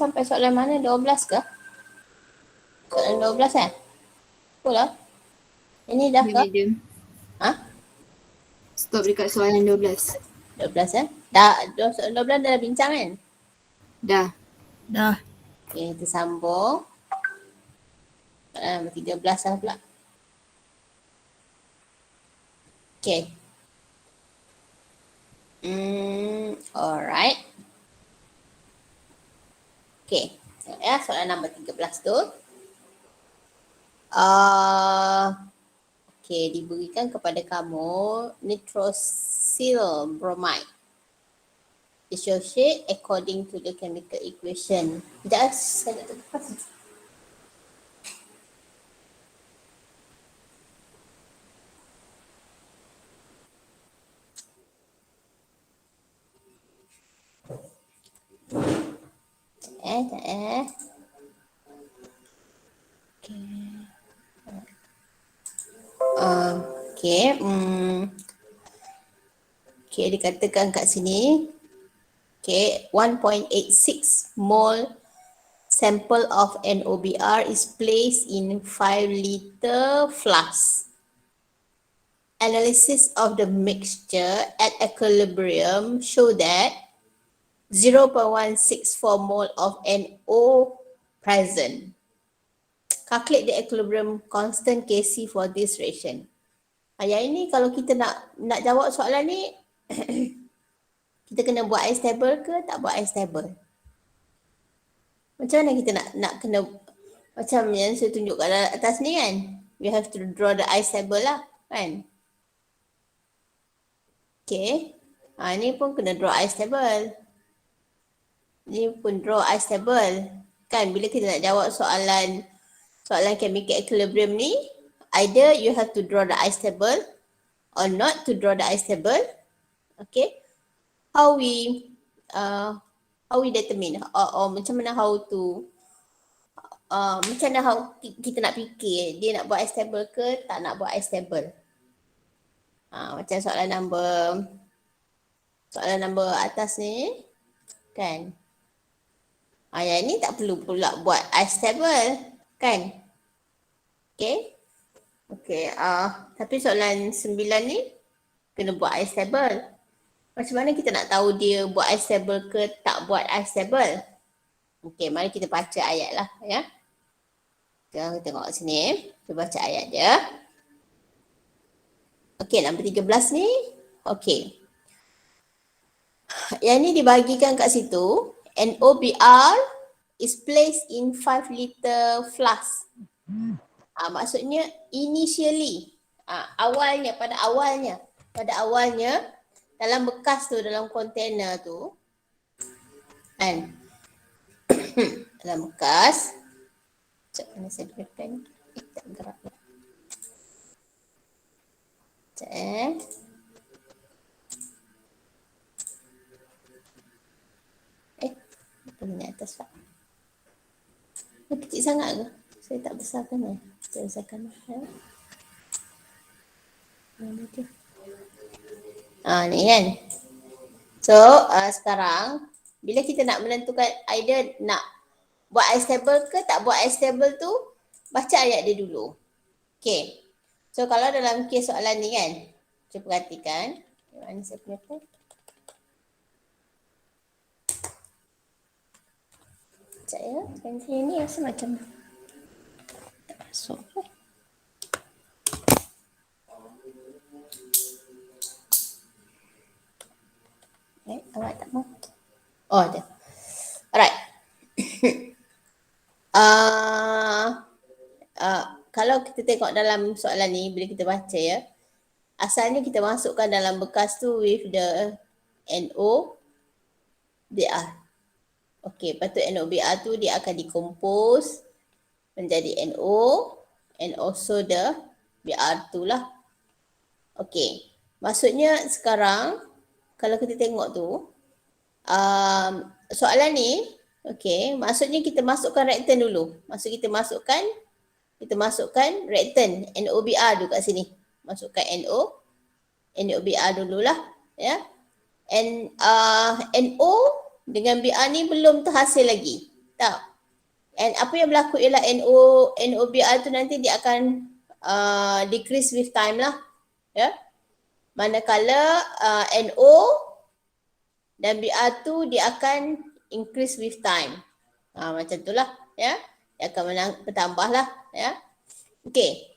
sampai soalan mana? 12 ke? Soalan 12 kan? Betul lah. Ini dah ke? Medium. Ha? Stop dekat soalan 12. 12 ya? Dah, soalan 12 dah bincang kan? Dah. Dah. Okay, kita sambung. Soalan nombor 13 lah pula. Okay. Alright. Okay. Ya, soalan nombor 13 tu. Okay, diberikan kepada kamu nitrosyl bromide. Dissociate according to the chemical equation. Sekejap, saya nak tutup. Okay. Okay, dikatakan kat sini. Okay, 1.86 mole sample of NOBr is placed in 5 liter flask. Analysis of the mixture at equilibrium show that 0.164 mole of NO present. Calculate the equilibrium constant Kc for this ration. Yang ini kalau kita nak jawab soalan ni, kita kena buat I stable ke tak buat I stable? Macam mana kita nak kena, macam yang saya tunjuk kat atas ni kan? We have to draw the I stable lah kan? Okay. Ni pun kena draw I stable. Ni pun draw I stable. Kan bila kita nak jawab soalan chemical equilibrium ni, either you have to draw the I stable or not to draw the I stable. Okay. How we determine or macam mana macam mana kita nak fikir dia nak buat I stable ke tak nak buat I stable. Macam soalan number atas ni kan. Yang ni tak perlu pula buat I stable kan. Okay. Okay. Tapi soalan 9 ni kena buat I stable. Macam mana kita nak tahu dia buat I stable ke tak buat I stable? Okay, mari kita baca ayat lah ya. Kita tengok sini. Kita baca ayat dia. Okay, nombor 13 ni. Okay. Yang ni dibagikan kat situ. NOBr is placed in 5 liter flask. Maksudnya initially. Pada awalnya. Dalam bekas tu, dalam kontainer tu. Kan? Dalam bekas. Sekejap, mana saya punya pen? Tak gerak. Sekejap. Apa ni atas tak? Ini kecil sangat ke? Saya tak besarkan ya. Saya besarkan. Mana dia? Ni kan. So, sekarang bila kita nak menentukan either nak buat I stable ke tak buat I stable tu, baca ayat dia dulu. Okay. So, kalau dalam kes soalan ni kan, cuba perhatikan. Mana saya punya pen? Sekejap ya. Pensel ni rasa macam tak masuk. Awak tak mau? Oh, ada. Alright. Kalau kita tengok dalam soalan ni, bila kita baca ya, asalnya kita masukkan dalam bekas tu with the NOBr. Okay, lepas tu NOBr tu dia akan decompose menjadi NO and also the Br tu lah. Okay, maksudnya sekarang kalau kita tengok tu, soalan ni, okay, maksudnya kita masukkan reaktan dulu. Maksud kita masukkan reaktan NOBr tu kat sini. Masukkan NOBr dululah, ya. And NO dengan Br ni belum terhasil lagi. Tak. And apa yang berlaku ialah NOBR tu nanti dia akan decrease with time lah. Ya. Manakala NO dan BR tu dia akan increase with time. Macam tu lah. Ya. Dia akan bertambah lah. Ya. Okay.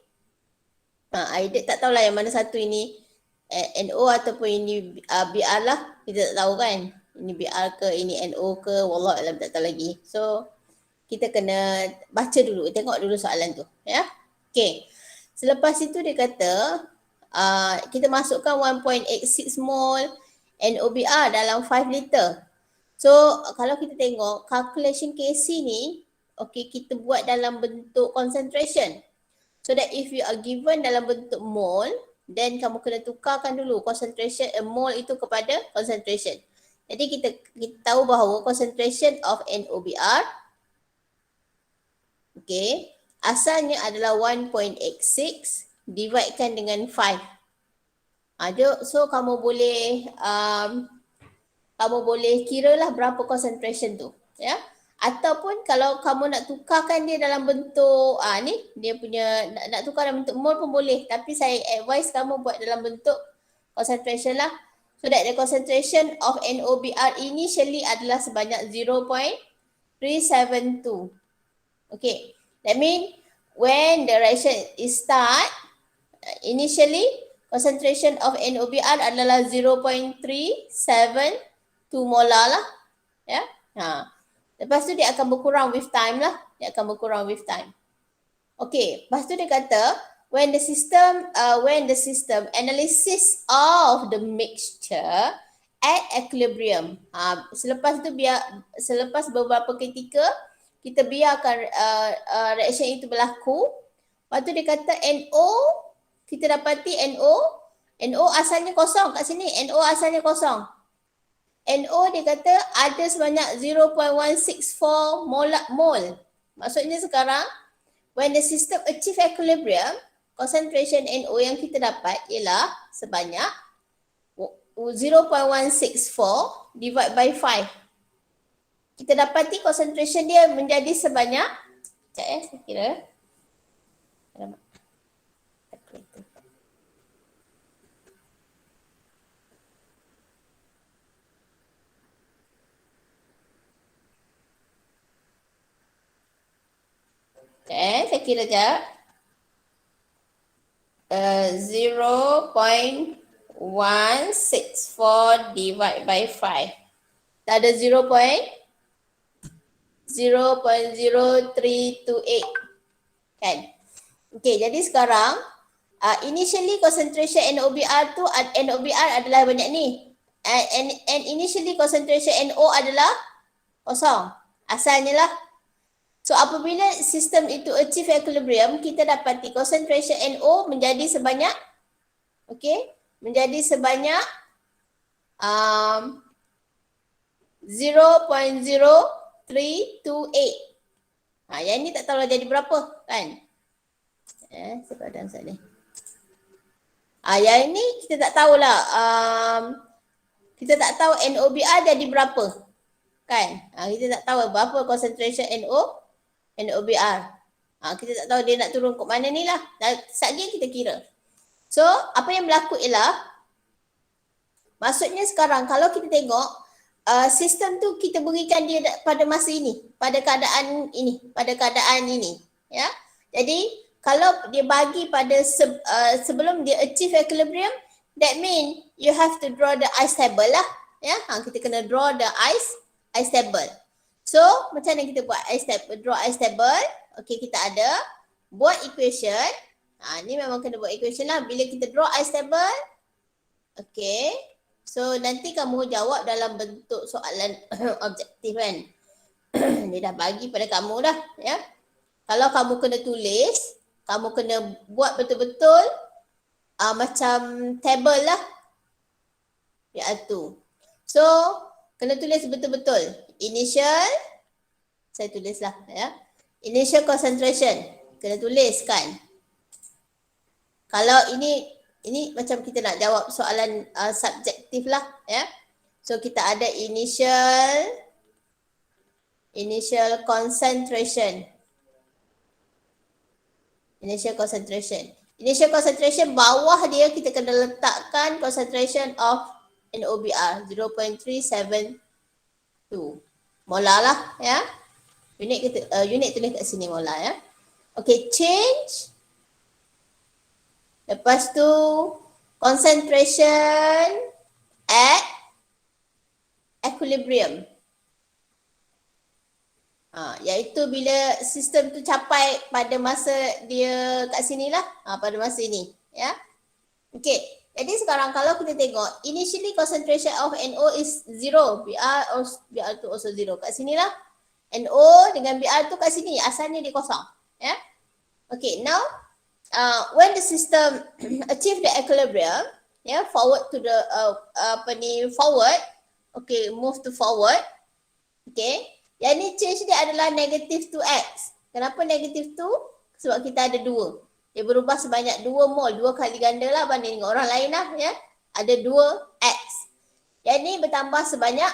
I tak tahulah yang mana satu ini NO ataupun ini BR lah. Kita tak tahu kan. Ini BR ke, ini NO ke, wallah alam tak tahu lagi. So, kita kena baca dulu, tengok dulu soalan tu. Ya. Okay. Selepas itu dia kata, kita masukkan 1.86 mol NOBR dalam 5 liter. So, kalau kita tengok calculation KC ni, okay, kita buat dalam bentuk concentration. So that if you are given dalam bentuk mol, then kamu kena tukarkan dulu concentration mol itu kepada concentration. Jadi kita tahu bahawa concentration of NOBR, okay, asalnya adalah 1.86 dividekan dengan 5. So kamu boleh kira lah berapa concentration tu, ya. Ataupun kalau kamu nak tukarkan dia dalam bentuk ni dia punya nak tukar dalam bentuk mol pun boleh, tapi saya advise kamu buat dalam bentuk concentration lah, so that the concentration of NOBR initially adalah sebanyak 0.372. Okay, that means when the reaction is start, initially concentration of NOBR adalah 0.372 molar lah, ya. Lepas tu dia akan berkurang with time lah. Dia akan berkurang with time. Okay, lepas tu dia kata when the system analysis of the mixture at equilibrium. Selepas beberapa ketika kita biarkan reaction itu berlaku. Lepas tu dia kata NO, kita dapati NO asalnya kosong kat sini. NO asalnya kosong. NO dia kata ada sebanyak 0.164 mol. Maksudnya sekarang when the system achieve equilibrium, concentration NO yang kita dapat ialah sebanyak 0.164 divide by 5. Kita dapati concentration dia menjadi sebanyak, saya kira. Saya kira sekejap. 0.164 divide by 5. Tak ada 0.0328. Kan? Okay, jadi sekarang initially concentration NOBR tu, NOBR adalah banyak ni. And initially concentration NO adalah kosong. Asalnya lah. So apabila sistem itu achieve equilibrium, kita dapati concentration NO menjadi sebanyak, okay, menjadi sebanyak 0.0328. Yang ni tak tahu lah jadi berapa kan. Saya padam saat ni. Yang ni kita tak tahulah. Kita tak tahu NOBR jadi berapa. Kan? Kita tak tahu berapa concentration NOBR. Kita tak tahu dia nak turun ke mana ni lah. Sekejap kita kira. So, apa yang berlaku ialah, maksudnya sekarang kalau kita tengok, sistem tu kita berikan dia pada masa ini, pada keadaan ini. Ya. Jadi, kalau dia bagi pada sebelum dia achieve equilibrium, that mean you have to draw the ice table lah. Ya. Kita kena draw the ice table. So, macam mana kita buat draw ice table? Okay, kita ada buat equation. Ni memang kena buat equation lah. Bila kita draw ice table, okay. So, nanti kamu jawab dalam bentuk soalan objektif kan. Dia dah bagi pada kamu dah. Ya. Kalau kamu kena tulis, kamu kena buat betul-betul macam table lah. Ya, tu. So, kena tulis betul-betul. Initial, saya tulis lah ya. Initial concentration, kena tulis kan. Kalau ini macam kita nak jawab soalan subjektif lah ya. So kita ada initial Initial concentration. Initial concentration. Initial concentration bawah dia kita kena letakkan concentration of NOBr 0.372 molar lah ya. Unit tulis kat sini molar ya. Okay, change. Lepas tu concentration at equilibrium. Iaitu bila sistem tu capai pada masa dia kat sini lah. Pada masa ini. Ya. Okay. Jadi sekarang kalau kita tengok, initially concentration of NO is 0. Br tu also 0. Kat sini lah. NO dengan Br tu kat sini. Asalnya dia kosong. Ya. Okay. Now, when the system achieve the equilibrium, forward to the, forward. Okay, move to forward. Okay. Yang ni change dia adalah negative 2x. Kenapa negative 2? Sebab kita ada 2. Dia berubah sebanyak 2 mol. 2 kali ganda lah banding dengan orang lain lah. Ya. Ada 2x. Yang ni bertambah sebanyak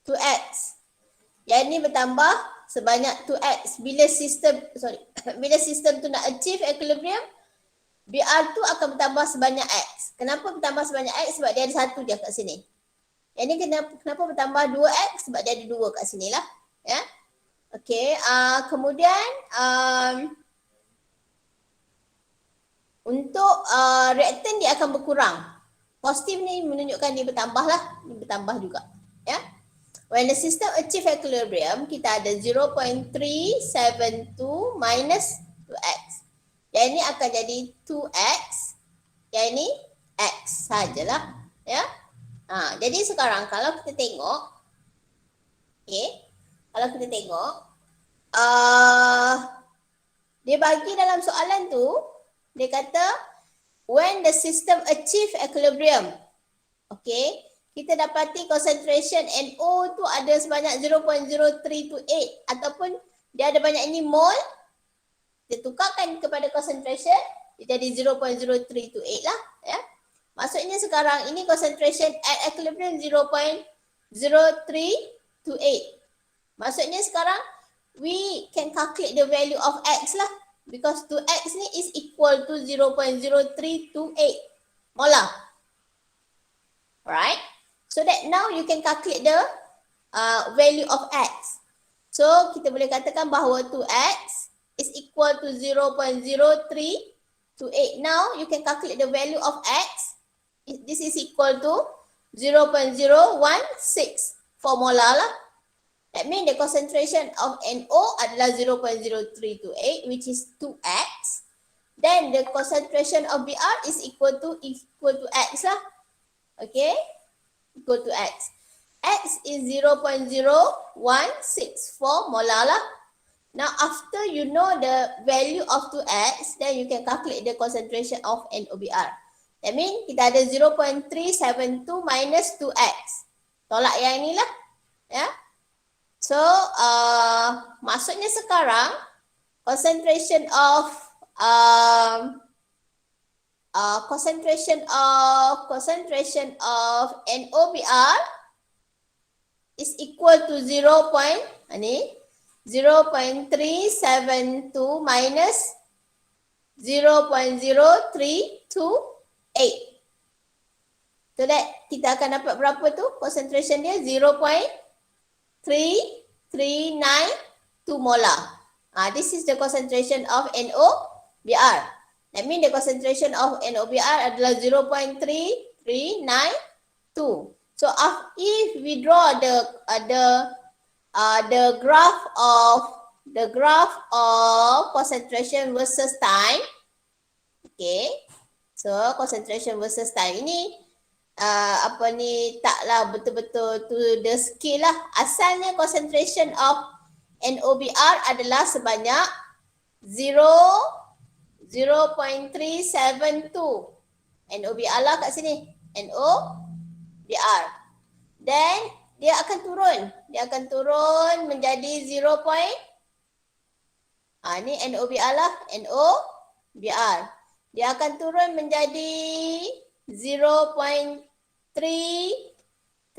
2x. Yang ni bertambah sebanyak 2x. Bila sistem tu nak achieve equilibrium, Br tu akan bertambah sebanyak x. Kenapa bertambah sebanyak x? Sebab dia ada 1 dia kat sini. Yang ni kenapa bertambah 2x? Sebab dia ada 2 kat sini lah. Ya. Okay. Kemudian untuk reaktan dia akan berkurang. Positif ni menunjukkan dia bertambah lah. Dia bertambah juga. Ya. When the system achieve equilibrium, kita ada 0.372 minus 2x. Yang ni akan jadi 2x. Yang ni x sajalah. Ya. Jadi sekarang kalau kita tengok, okay, kalau kita tengok, dia bagi dalam soalan tu, dia kata when the system achieve equilibrium, okay, kita dapati concentration NO tu ada sebanyak 0.0328 ataupun dia ada banyak ini mol, kita tukarkan kepada concentration, dia jadi 0.0328 lah, ya. Maksudnya sekarang ini concentration at equilibrium 0.0328. Maksudnya sekarang we can calculate the value of x lah. Because 2x ni is equal to 0.0328 molar. Alright. So that now you can calculate the value of x. So kita boleh katakan bahawa 2x is equal to 0.0328. Now you can calculate the value of x. This is equal to 0.016 formula lah. That means the concentration of NO adalah 0.0328 which is 2x. Then the concentration of Br is equal to x lah. Okay. Equal to x. X is 0.0164 molar lah. Now after you know the value of 2x, then you can calculate the concentration of NOBr. That means kita ada 0.372 minus 2x. Tolak yang ni lah. Ya. So, maksudnya sekarang concentration of NOBr is equal to 0.372 minus 0.0328. So that kita akan dapat berapa tu? Concentration dia 0.3392 molar. This is the concentration of NOBr. That means the concentration of NOBr adalah 0.3392. So if we draw the graph of concentration versus time, okay. So concentration versus time ini taklah betul-betul to the scale lah. Asalnya concentration of NOBr adalah sebanyak 0.372. NOBr lah kat sini. NOBr. Then dia akan turun. Dia akan turun menjadi 0. Ni NOBr lah. NOBr. Dia akan turun menjadi 0.3392.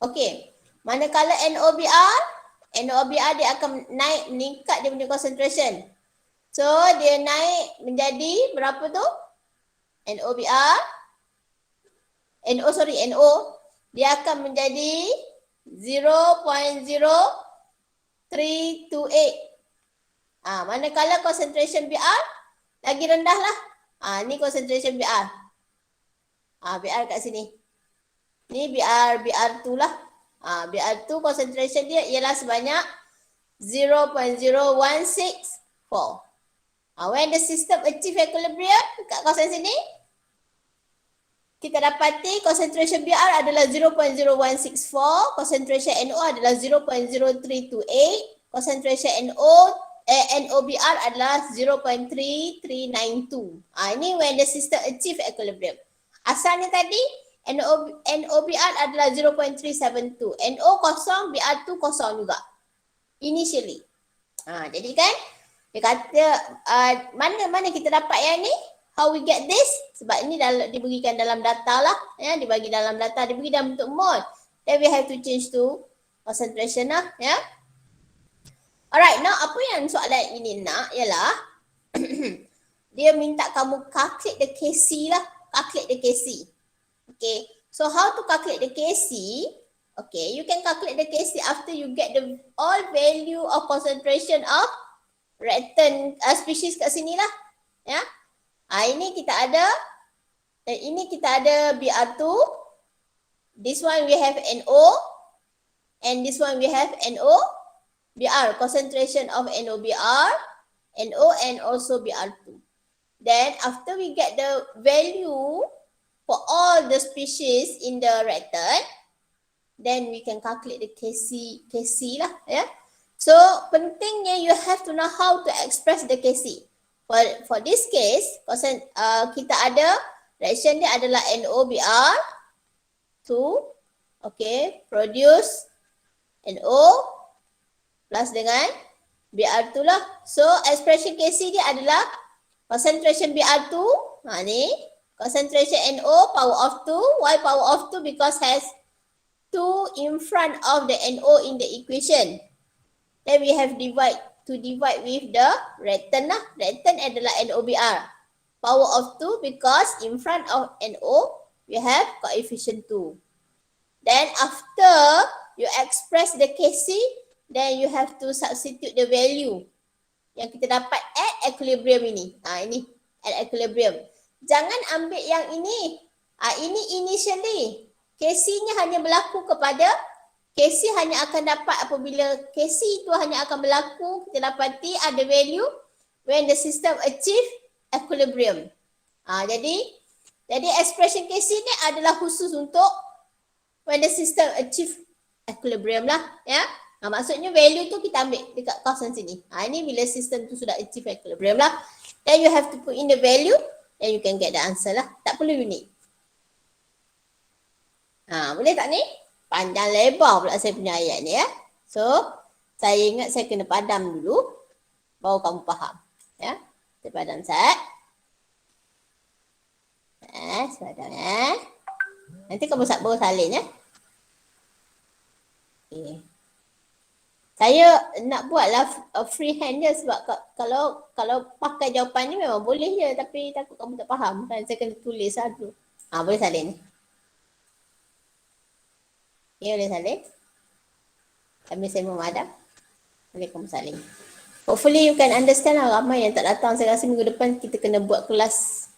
Okey. Manakala NOBR dia akan meningkat dia punya concentration. So dia naik menjadi berapa tu? NOBR NO dia akan menjadi 0.0328. Manakala concentration BR lagi rendah lah. Ni concentration BR. BR kat sini. Ni BR2 lah. BR2 concentration dia ialah sebanyak 0.0164. When the system achieve equilibrium kat kawasan sini, kita dapati concentration BR adalah 0.0164, concentration NO adalah 0.0328, concentration NOBR adalah 0.3392. Ini when the system achieve equilibrium. Asalnya tadi NOBR adalah 0.372. NO kosong, BR2 kosong juga. Initially. Jadi kan dia kata mana kita dapat yang ni? How we get this? Sebab ini diberikan dalam data lah. Ya, dibagi dalam data, diberi dalam bentuk mol. Then we have to change to concentration lah. Ya. Alright, now apa yang soalan ini nak ialah dia minta kamu calculate the Kc lah. Calculate the Kc. Okay. So how to calculate the Kc? Okay, you can calculate the Kc after you get the all value of concentration of reactant species kat sini lah. Ya. Ini kita ada BR2. This one we have NO. And this one we have NO. BR, concentration of NOBR, NO and also BR2. Then after we get the value for all the species in the reactant, then we can calculate the Kc lah. Ya. So pentingnya you have to know how to express the Kc. For this case, kita ada reaction dia adalah NOBR2. Okay, produce NO plus dengan BR2 lah. So expression Kc dia adalah concentration BR2. Ni concentration NO power of 2. Why power of 2? Because has 2 in front of the NO in the equation. Then we have to divide with the reactant lah. Reactant adalah NOBR. Power of 2 because in front of NO we have coefficient 2. Then after you express the Kc, then you have to substitute the value yang kita dapat at equilibrium ini. Ini at equilibrium. Jangan ambil yang ini. Ini initially. Kc-nya hanya berlaku kepada Kc hanya akan dapat apabila Kc itu hanya akan berlaku, kita dapati ada value when the system achieve equilibrium. Jadi expression Kc ni adalah khusus untuk when the system achieve equilibrium lah. Ya. Maksudnya value tu kita ambil dekat kawasan sini. Ini bila sistem tu sudah achieve equilibrium lah. Then you have to put in the value, then you can get the answer lah. Tak perlu unik. Boleh tak ni? Panjang lebar pula saya punya ayat ni ya. So, saya ingat saya kena padam dulu. Baru kamu faham. Ya. Saya padam set. Padam ya. Nanti kamu baru salin ya. Okay. Saya nak buatlah freehand je sebab kalau pakai jawapan ni memang boleh je. Tapi takut kamu tak faham. Kan saya kena tulis lah dulu. Boleh salin ni. Okay, boleh salin. Sambil saya memadam. Boleh kamu salin. Hopefully you can understand lah. Ramai yang tak datang. Saya rasa minggu depan kita kena buat kelas.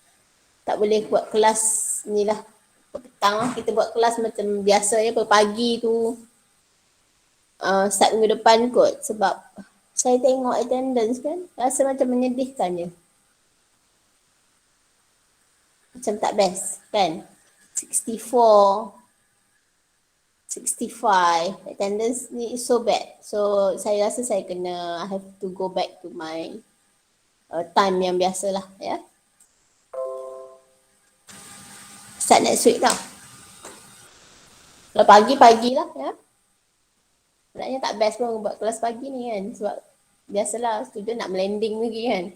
Tak boleh buat kelas ni lah. Petang lah. Kita buat kelas macam biasa ya. Pagi tu. Start minggu depan kot. Sebab saya tengok attendance kan. Rasa macam menyedihkan je. Macam tak best kan. 65 attendance ni is so bad. So saya rasa saya kena I have to go back to my time yang biasalah ya. Start next week tau. Kalau pagi-pagi lah ya. Sebenarnya tak best pun buat kelas pagi ni kan. Sebab biasalah student nak melending lagi kan.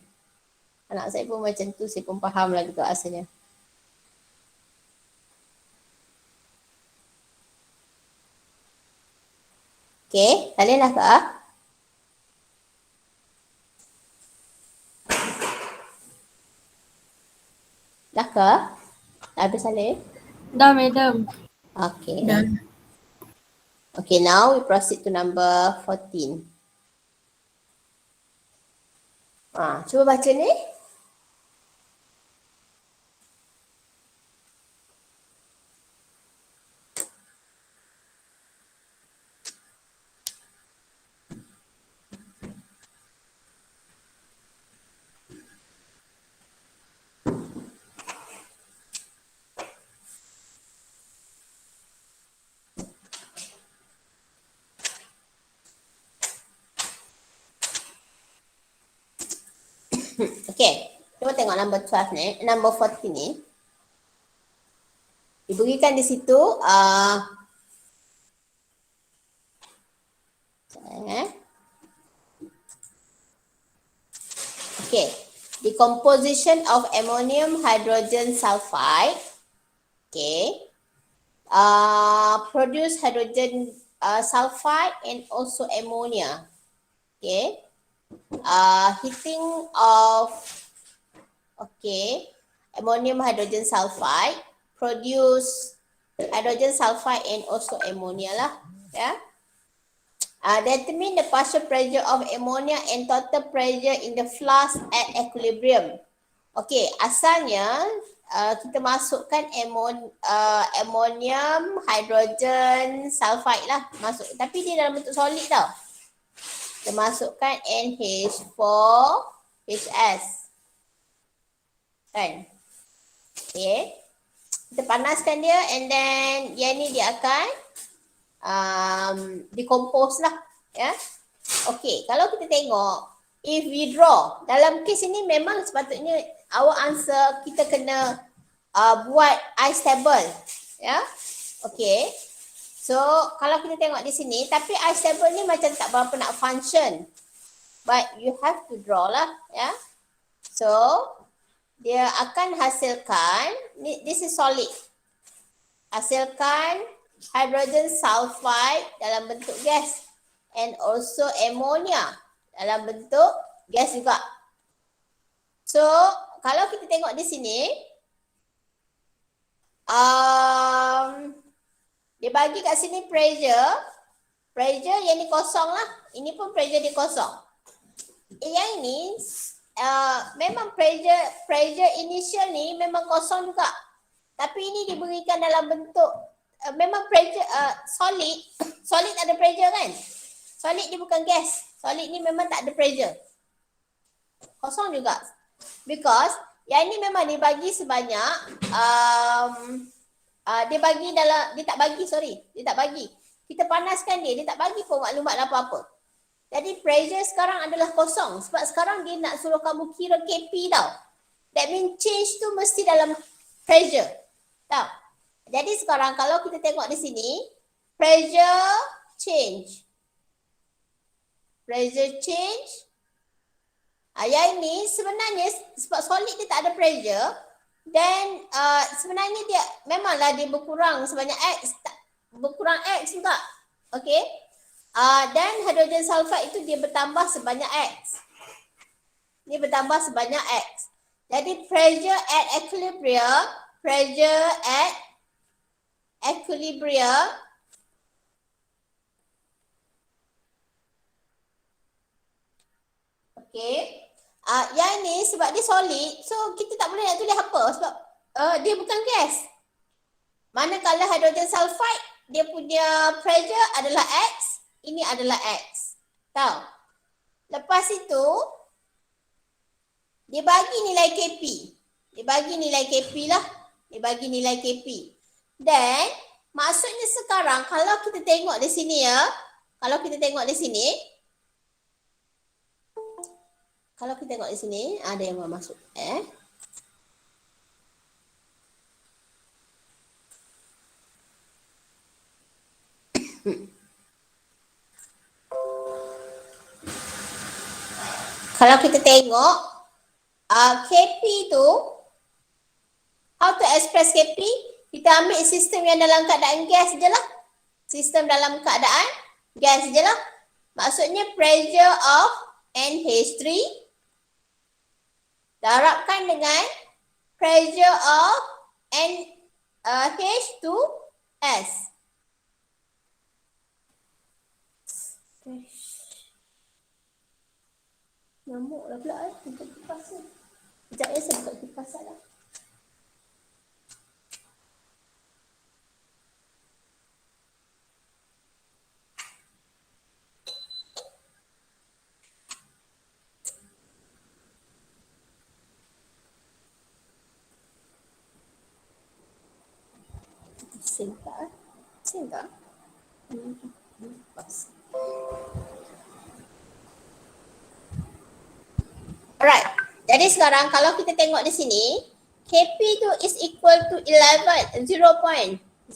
Anak saya pun macam tu, saya pun faham lah gitu asalnya. Okay, Saleh dah ke? Dah ke? Dah habis Saleh? Dah, madam. Okay. Dah. Okay, now we proceed to number 14. Cuba baca ni. Okay, cuba tengok number 12 ni, number 14 ni. Diberikan di situ, okay, the composition of ammonium hydrogen sulfide, okay, produce hydrogen sulfide and also ammonia, okay. Heating of, okay, ammonium hydrogen sulfide produce hydrogen sulfide and also ammonia lah, ya. Determine the partial pressure of ammonia and total pressure in the flask at equilibrium. Okay, asalnya kita masukkan ammonium hydrogen sulfide lah masuk, tapi dia dalam bentuk solid tau. Kita masukkan NH4HS. Kan? Okay. Kita panaskan dia and then yang ni dia akan decompose lah. Ya. Okay, kalau kita tengok, if we draw, dalam kes ini memang sepatutnya our answer kita kena buat ice table. Ya. Okay. So, kalau kita tengok di sini, tapi ice table ni macam tak berapa nak function. But you have to draw lah, ya. So, dia akan hasilkan, this is solid. Hasilkan hydrogen sulfide dalam bentuk gas and also ammonia dalam bentuk gas juga. So, kalau kita tengok di sini, dia bagi kat sini pressure yang ni kosong lah. Ini pun pressure dia kosong. Yang ini memang pressure initial ni memang kosong juga. Tapi ini diberikan dalam bentuk memang pressure solid. Solid ada pressure kan? Solid dia bukan gas. Solid ni memang tak ada pressure. Kosong juga. Because yang ni memang dibagi sebanyak dia tak bagi. Kita panaskan dia tak bagi pun maklumat apa-apa. Jadi pressure sekarang adalah kosong sebab sekarang dia nak suruh kamu kira KP tau. That means change tu mesti dalam pressure. Tahu? Jadi sekarang kalau kita tengok di sini, pressure change. Pressure change. Yang ini sebenarnya sebab solid dia tak ada pressure, then sebenarnya dia memanglah dia berkurang sebanyak X, berkurang X juga. Okay. Dan hydrogen sulfide itu dia bertambah sebanyak X. Dia bertambah sebanyak X. Jadi pressure at equilibrium okay. Yang ni sebab dia solid, so kita tak boleh nak tulis apa sebab dia bukan gas. Manakala hydrogen sulfide, dia punya pressure adalah X, ini adalah X. Tahu? Lepas itu, dia bagi nilai KP. Dia bagi nilai KP lah. Dia bagi nilai KP. Dan, maksudnya sekarang kalau kita tengok di sini ya, kalau kita tengok di sini, ada yang mau masuk. Kalau kita tengok KP tu, how to express KP? Kita ambil sistem yang dalam keadaan gas je lah. Sistem dalam keadaan Gas je lah. Maksudnya pressure of NH3 darabkan dengan pressure of H2S. Nyamuk lah pula untuk kipas ni. Sekejap ya, saya buka kipas lah. Sing tak? Sing tak? Kipas. Alright. Jadi sekarang kalau kita tengok di sini, Kp tu is equal to 11, 0.11.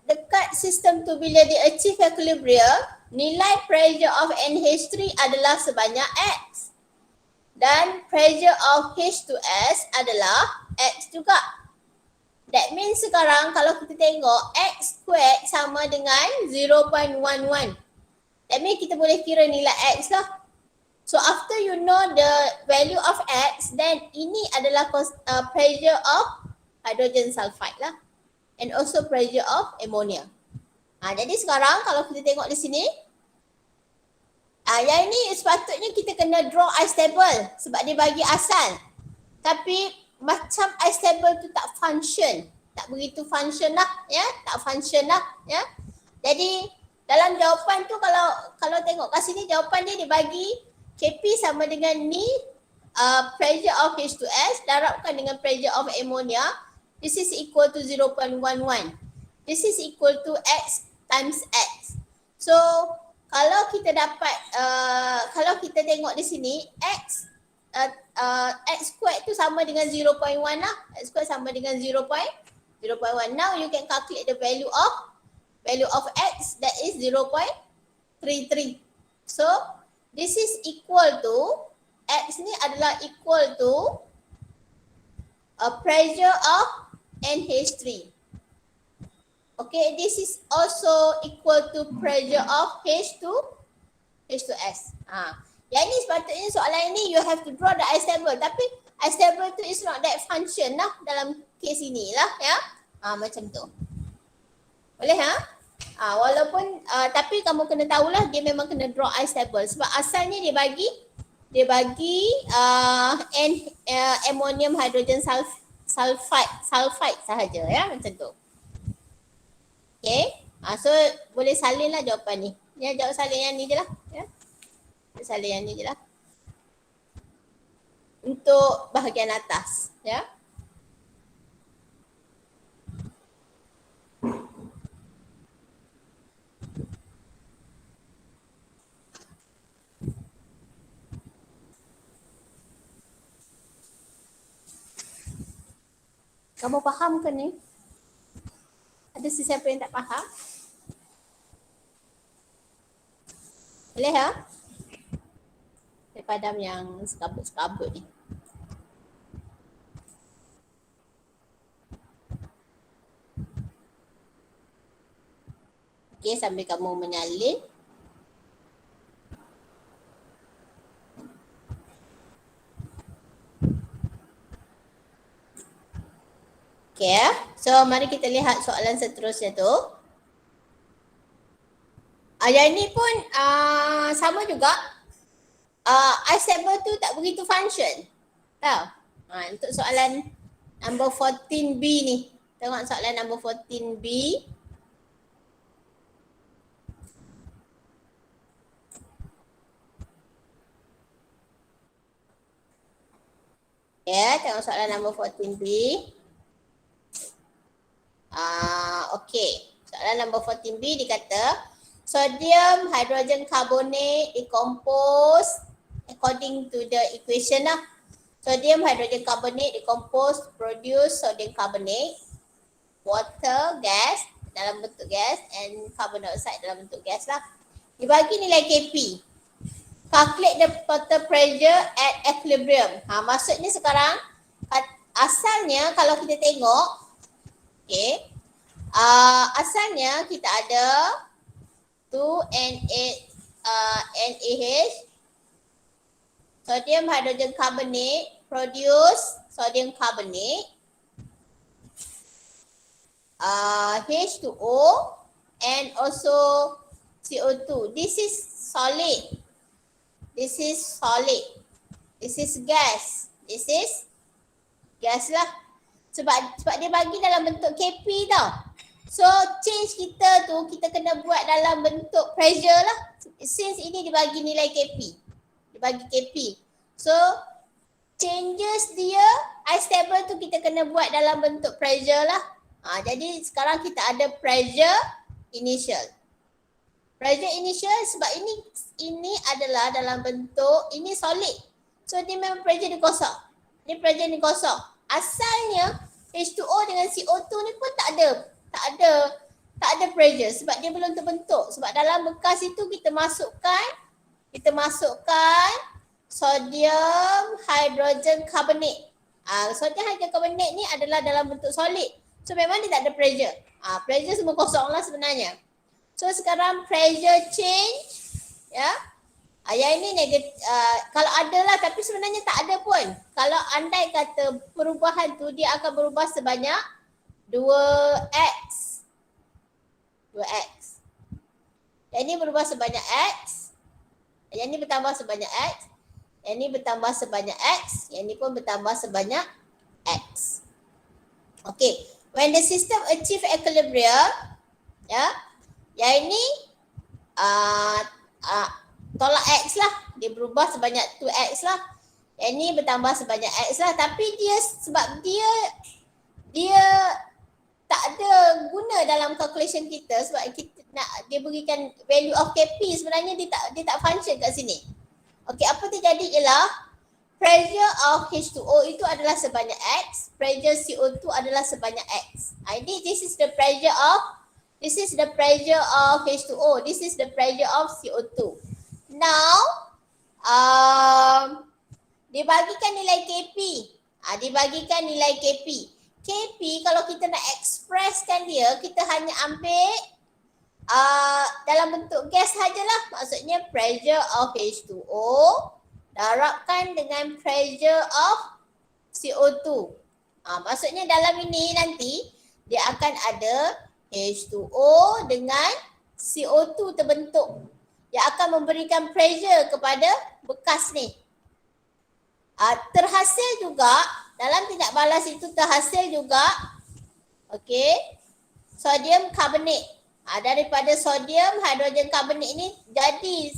Dekat sistem tu bila dia achieve equilibrium, nilai pressure of NH3 adalah sebanyak X. Dan pressure of H2S adalah X juga. That means sekarang kalau kita tengok X squared sama dengan 0.11. That means kita boleh kira nilai X lah. So after you know the value of X, then ini adalah pressure of hydrogen sulfide lah. And also pressure of ammonia. Jadi sekarang kalau kita tengok di sini, yang ini sepatutnya kita kena draw ice table sebab dia bagi asal. Tapi macam ice table tu tak function. Tak begitu function lah, ya. Tak function lah, ya. Jadi dalam jawapan tu kalau tengok kat sini jawapan dia bagi Kp sama dengan ni pressure of H2S darabkan dengan pressure of ammonia. This is equal to 0.11. This is equal to X times X. So kalau kita dapat kalau kita tengok di sini X squared tu sama dengan 0.1 lah. X squared sama dengan 0.1. Now you can calculate the value of X, that is 0.33. So this is equal to, X ni adalah equal to a pressure of NH3. Okay, this is also equal to pressure of H2S. Yang ni sepatutnya soalan ini you have to draw the ice table. Tapi ice table tu is not that function lah dalam case ini lah, ya. Macam tu. Boleh walaupun tapi kamu kena tahulah dia memang kena draw ice table sebab asalnya dia bagi ammonium hydrogen sulfide sahaja, ya, macam tu. Okay, so boleh salin lah jawapan ni. Ya, jawab salin yang ni je lah, ya. Salin yang ni je lah untuk bahagian atas, ya. Kamu faham ke ni? Ada sesiapa yang tak faham? Boleh Saya padam yang sekabut-sekabut ni. Okey, sambil kamu menyalin. Okay, so mari kita lihat soalan seterusnya tu. Yang ni pun sama juga. Ice table tu tak begitu function. Tahu? Untuk soalan number 14B ni. Tengok soalan number 14B. Ya, tengok soalan number 14B. Okay, soalan number 14B dikata sodium hydrogen carbonate decompose according to the equation lah. Sodium hydrogen carbonate decompose produce sodium carbonate, water, gas dalam bentuk gas and carbon dioxide dalam bentuk gas lah. Dibagi nilai Kp. Calculate the total pressure at equilibrium. Maksudnya sekarang asalnya kalau kita tengok, okay, Asalnya kita ada 2 NaH, sodium hydrogen carbonate produce sodium carbonate, H2O and also CO2. This is solid. This is solid. This is gas. This is gas lah. Sebab dia bagi dalam bentuk Kp tau. So change kita tu kita kena buat dalam bentuk pressure lah. Since ini dibagi nilai Kp. Dibagi Kp. So changes dia I-stable tu kita kena buat dalam bentuk pressure lah. Jadi sekarang kita ada pressure initial. Pressure initial sebab ini adalah dalam bentuk, ini solid. So dia memang pressure dia kosong. Ni pressure ni kosong. Asalnya H2O dengan CO2 ni pun tak ada pressure sebab dia belum terbentuk. Sebab dalam bekas itu kita masukkan sodium hydrogen carbonate. Sodium hydrogen carbonate ni adalah dalam bentuk solid. So memang dia tak ada pressure. Pressure semua kosong lah sebenarnya. So sekarang pressure change, ya. Yang ini negatif, kalau ada lah tapi sebenarnya tak ada pun. Kalau andai kata perubahan tu dia akan berubah sebanyak 2x. Yang ini berubah sebanyak x. Yang ini bertambah sebanyak x. Yang ini bertambah sebanyak x. Yang ini pun bertambah sebanyak x. Okay. When the system achieve equilibrium, ya. Yang ini tolak x lah. Dia berubah sebanyak 2x lah. Yang ni bertambah sebanyak x lah. Tapi sebab dia tak ada guna dalam calculation kita. Sebab kita nak dia berikan value of Kp. Sebenarnya dia tak function kat sini. Okey, apa terjadi ialah pressure of H2O itu adalah sebanyak x. Pressure CO2 adalah sebanyak x. This is the pressure of H2O. This is the pressure of CO2. Now, dibagikan nilai Kp. Dibagikan nilai Kp. Kp kalau kita nak expresskan dia, kita hanya ambil dalam bentuk gas sajalah. Maksudnya pressure of H2O darabkan dengan pressure of CO2. Maksudnya dalam ini nanti dia akan ada H2O dengan CO2 terbentuk. Dia akan memberikan pressure kepada bekas ni. Terhasil juga, dalam tindak balas itu terhasil juga, sodium carbonate. Daripada sodium hydrogen carbonate ni jadi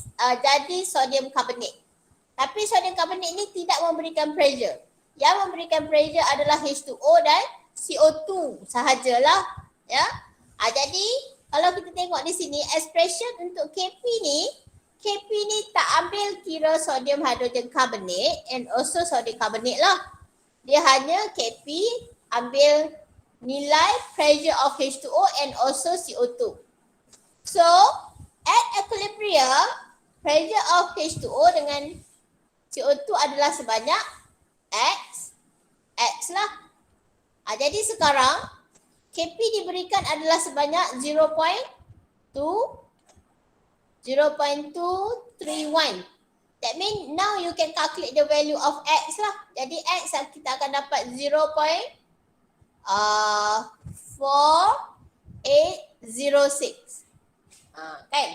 sodium carbonate. Tapi sodium carbonate ni tidak memberikan pressure. Yang memberikan pressure adalah H2O dan CO2 sahajalah, ya. Jadi kalau kita tengok di sini expression untuk Kp ni tak ambil kira sodium hydrogen carbonate and also sodium carbonate lah. Dia hanya Kp ambil nilai pressure of H2O and also CO2. So at equilibrium pressure of H2O dengan CO2 adalah sebanyak X lah. Jadi sekarang Kp diberikan adalah sebanyak 0.231. That means now you can calculate the value of X lah. Jadi X kita akan dapat 0.4806. Kan?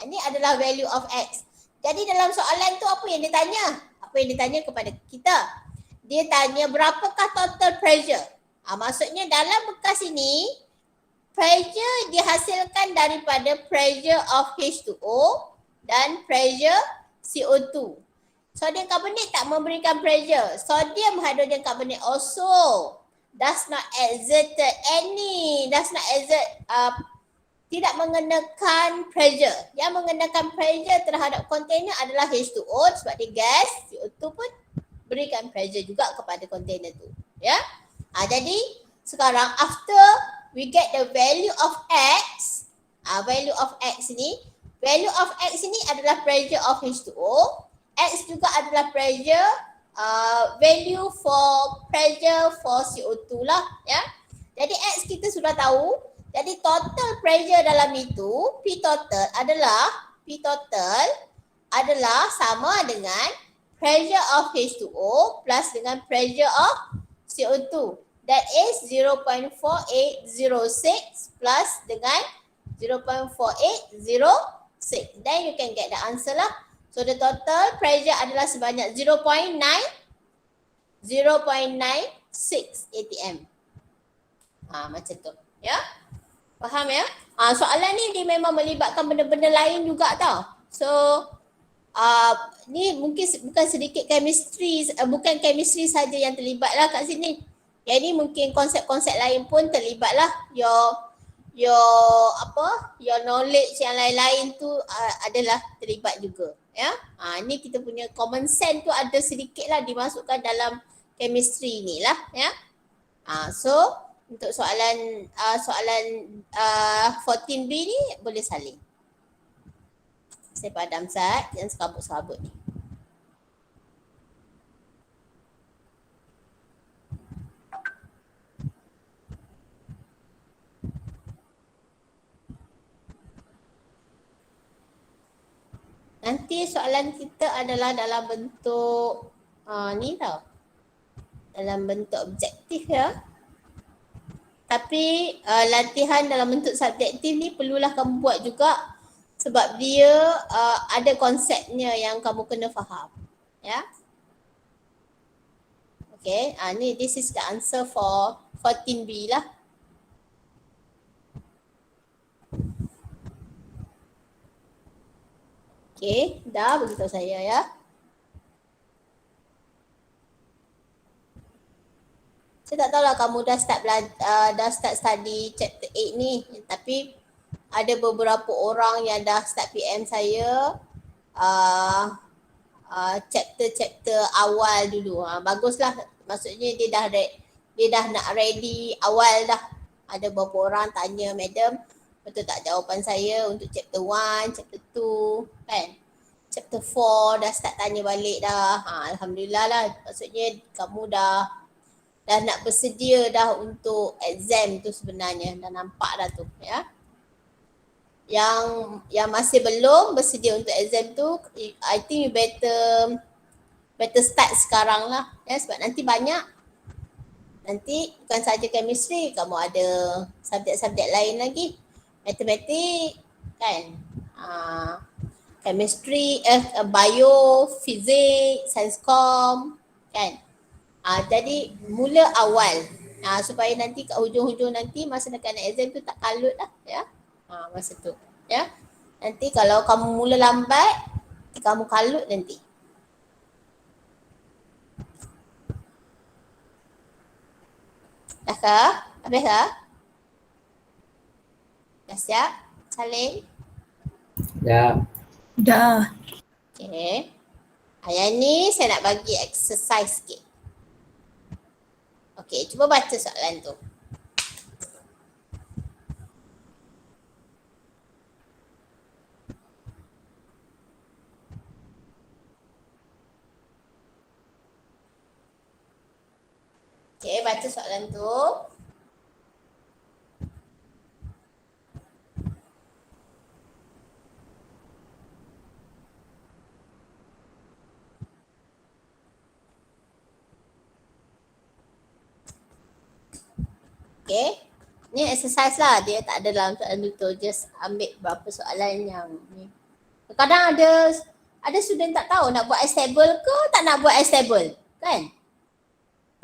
Ini adalah value of X. Jadi dalam soalan tu apa yang dia tanya? Apa yang dia tanya kepada kita? Dia tanya berapakah total pressure? Maksudnya dalam bekas ini pressure dihasilkan daripada pressure of H2O dan pressure CO2. Sodium carbonate tak memberikan pressure. Sodium hydrogen carbonate also does not exert tidak mengenakan pressure. Yang mengenakan pressure terhadap kontainer adalah H2O sebab dia gas. CO2 pun berikan pressure juga kepada kontainer tu. Ya. Jadi sekarang after we get the value of X, value of X ni adalah pressure of H2O. X juga adalah pressure, value for pressure for CO2 lah, ya. Jadi X kita sudah tahu Jadi total pressure dalam itu, P total adalah sama dengan pressure of H2O plus dengan pressure of CO2. That is 0.4806 plus dengan 0.4806. Then you can get the answer lah. So the total pressure adalah sebanyak 0.96 atm. Macam tu. Ya? Faham ya? Soalan ni dia memang melibatkan benda-benda lain juga tau. So ni mungkin bukan sedikit chemistry, bukan chemistry saja yang terlibat lah kat sini. Yang ni mungkin konsep-konsep lain pun terlibat lah. Your knowledge yang lain-lain tu adalah terlibat juga. Ya, ni kita punya common sense tu ada sedikit lah dimasukkan dalam chemistry ni lah. Ya, so untuk soalan 14B ni boleh salin. Saya padam Zat yang serabut-serabut ni. Nanti soalan kita adalah dalam bentuk ni tau. Dalam bentuk objektif ya. Tapi latihan dalam bentuk subjektif ni perlulah kamu buat juga sebab dia ada konsepnya yang kamu kena faham. Ya. Okay, ni this is the answer for 14B lah. Okay, dah beritahu saya ya. Saya tak tahulah kamu dah start study chapter 8 ni, tapi ada beberapa orang yang dah start PM saya chapter awal dulu. Baguslah, maksudnya dia dah nak ready awal dah. Ada beberapa orang tanya, madam, betul tak jawapan saya untuk chapter 1, chapter 2 kan? Chapter 4 dah start tanya balik dah. Alhamdulillah lah, maksudnya kamu dah nak bersedia dah untuk exam tu sebenarnya. Dah nampak dah tu ya. Yang masih belum bersedia untuk exam tu, I think you better start sekarang lah ya, sebab nanti banyak. Nanti bukan saja chemistry, kamu ada subjek-subjek lain lagi. Matematik kan, chemistry, bio, fizik, sains-kom kan. Jadi mula awal supaya nanti kat hujung-hujung nanti masa nak exam tu tak kalut lah ya. Masa tu ya. Nanti kalau kamu mula lambat, kamu kalut nanti. Dah kah? Habis kah? Dah siap? Salin? Dah. Okay. Yang ni saya nak bagi exercise sikit. Okay, cuba baca soalan tu. Okay, baca soalan tu. Okay, ni exercise lah, dia tak ada dalam soalan tu, just ambil berapa soalan yang ni. Kadang ada student tak tahu nak buat stable ke tak nak buat stable kan.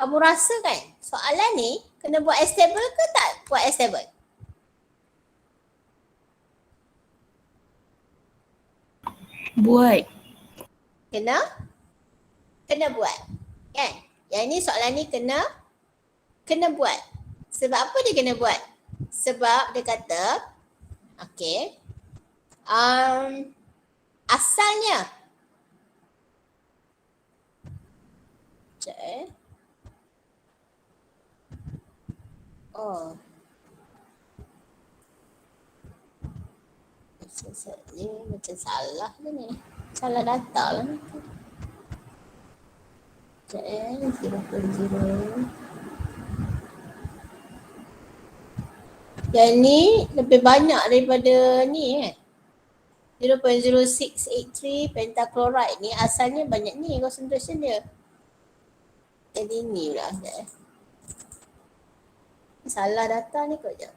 Kamu rasa kan soalan ni kena buat stable ke tak buat stable? Buat. Kena buat kan. Yang ni soalan ni kena buat. Sebab apa dia kena buat? Sebab dia kata, okay, asalnya, ni macam salah ke ni? Salah data lah ni. Sekejap 0.0. Yang ni lebih banyak daripada ni kan. 0.0683 pentachloride ni asalnya banyak ni concentration dia. Jadi ni pula. Salah data ni kot sekejap.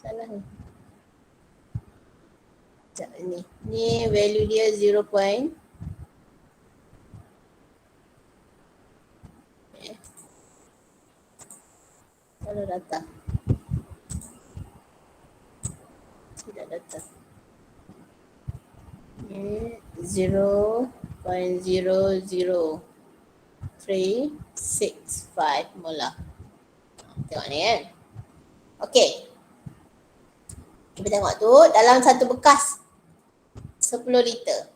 Salah ni. Sekejap ni. Ni value dia 0. Salah data. Tidak data. 0.00365 molar. Tengok ni kan. Okey. Kita tengok tu dalam satu bekas 10 liter.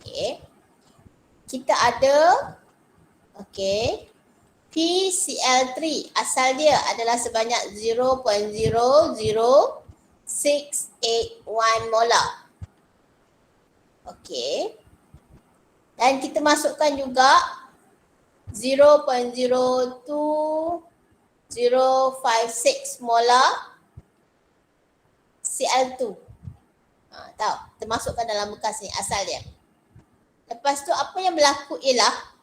Okey. Kita ada PCl3 asal dia adalah sebanyak 0.00681 molar. Okey. Dan kita masukkan juga 0.02056 molar Cl2. Tahu, kita masukkan dalam bekas ni asal dia. Lepas tu apa yang berlaku ialah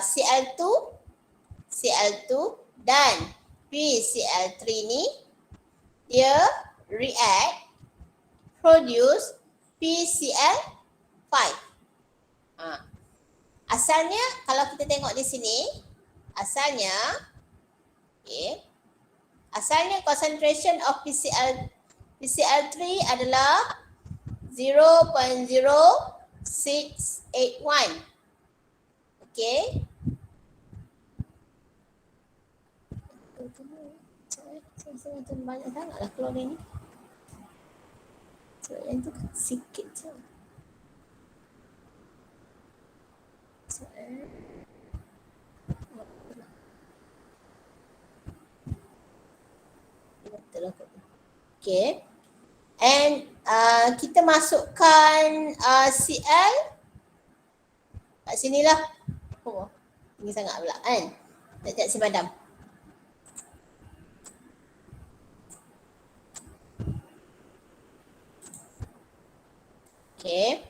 Cl2 dan PCl3 ni dia react produce PCl5. Asalnya kalau kita tengok di sini, asalnya concentration of PCl3 adalah 0.0681. Okey. Banyak sangatlah keluar ni. So yang tu sikit je. Okay. And kita masukkan Cl kat sinilah. Ini sangat pula kan. Sekejap saya padam. Okay.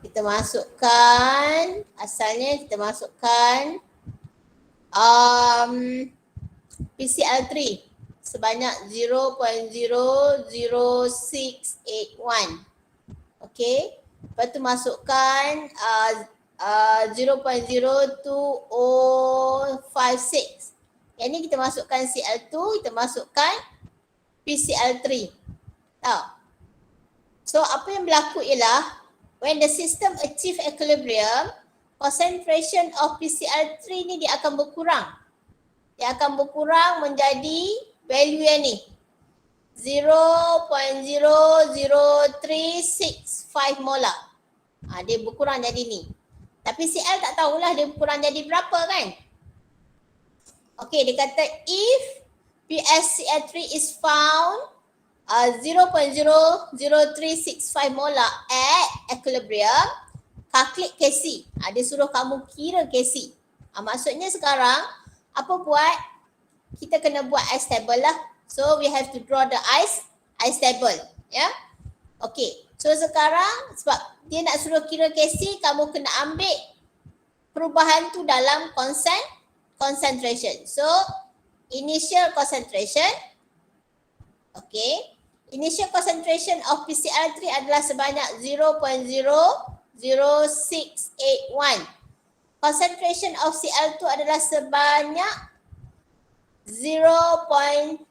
Kita masukkan, asalnya kita masukkan PCl3 sebanyak 0.00681. Okay. Lepas tu masukkan 0.02056. Yang ni kita masukkan Cl2, kita masukkan PCl3. Tahu? So apa yang berlaku ialah when the system achieve equilibrium, concentration of PCl3 ni dia akan berkurang. Dia akan berkurang menjadi value yang ni. 0.00365 molar. Dia berkurang jadi ni. Tapi Cl tak tahulah dia berkurang jadi berapa kan. Okay, dia kata if PSCl3 is found 0.00365 molar at equilibrium, calculate Kc. Dia suruh kamu kira Kc. Maksudnya sekarang apa buat? Kita kena buat ice table lah. So we have to draw the ice table. Ya. Okay. So sekarang sebab dia nak suruh kira Kc, kamu kena ambil perubahan tu dalam concentration. So initial concentration. Okay. Initial concentration of PCl3 adalah sebanyak 0.00681. Concentration of Cl2 adalah sebanyak 0.02056.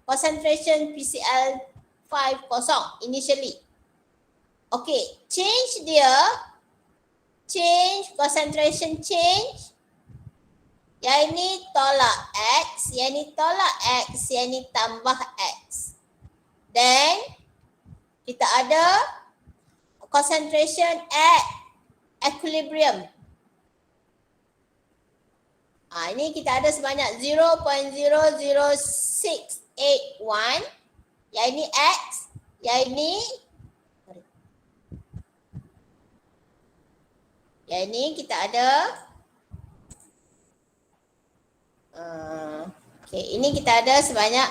Concentration PCl5 kosong initially. Okay, change concentration change. Yang ini tolak X, yang ini tolak X, yang ini tambah X. Then kita ada concentration at equilibrium. Ini kita ada sebanyak 0.00681. Yang ini X, yang ini Yang ni kita ada okay, ini kita ada sebanyak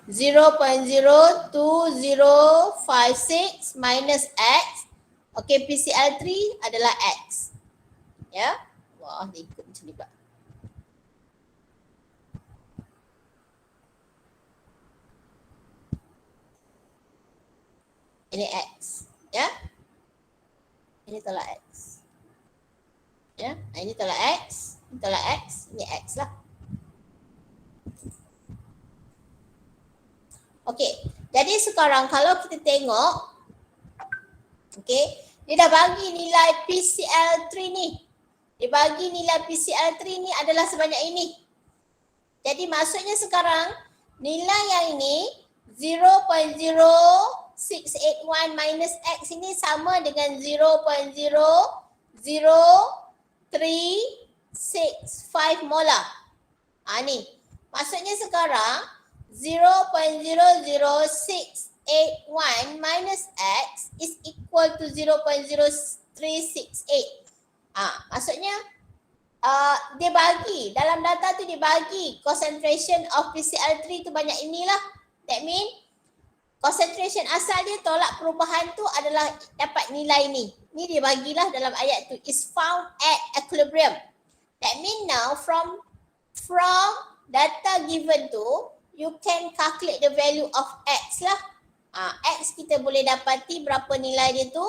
0.02056 minus X. Okay, PCL3 adalah X. Ya. Wah, dia ikut macam ni pula. Ini X. Ya. Ini tolak X. Ya. Ini tolak X. Ini tolak X. Ini X lah. Okey. Jadi sekarang kalau kita tengok. Okey. Dia dah bagi nilai PCL3 ni. Dia bagi nilai PCL3 ni adalah sebanyak ini. Jadi maksudnya sekarang nilai yang ini 0.0681 minus X ini sama dengan 0.00365 molar. Ni. Maksudnya sekarang 0.00681 minus X is equal to 0.0368. Maksudnya dia bagi, dalam data tu dia bagi concentration of PCL3 tu banyak inilah. That mean concentration asal dia tolak perubahan tu adalah dapat nilai ni. Ni dia bagilah dalam ayat tu, is found at equilibrium. That mean now from data given tu, you can calculate the value of X lah. X kita boleh dapati berapa nilai dia tu.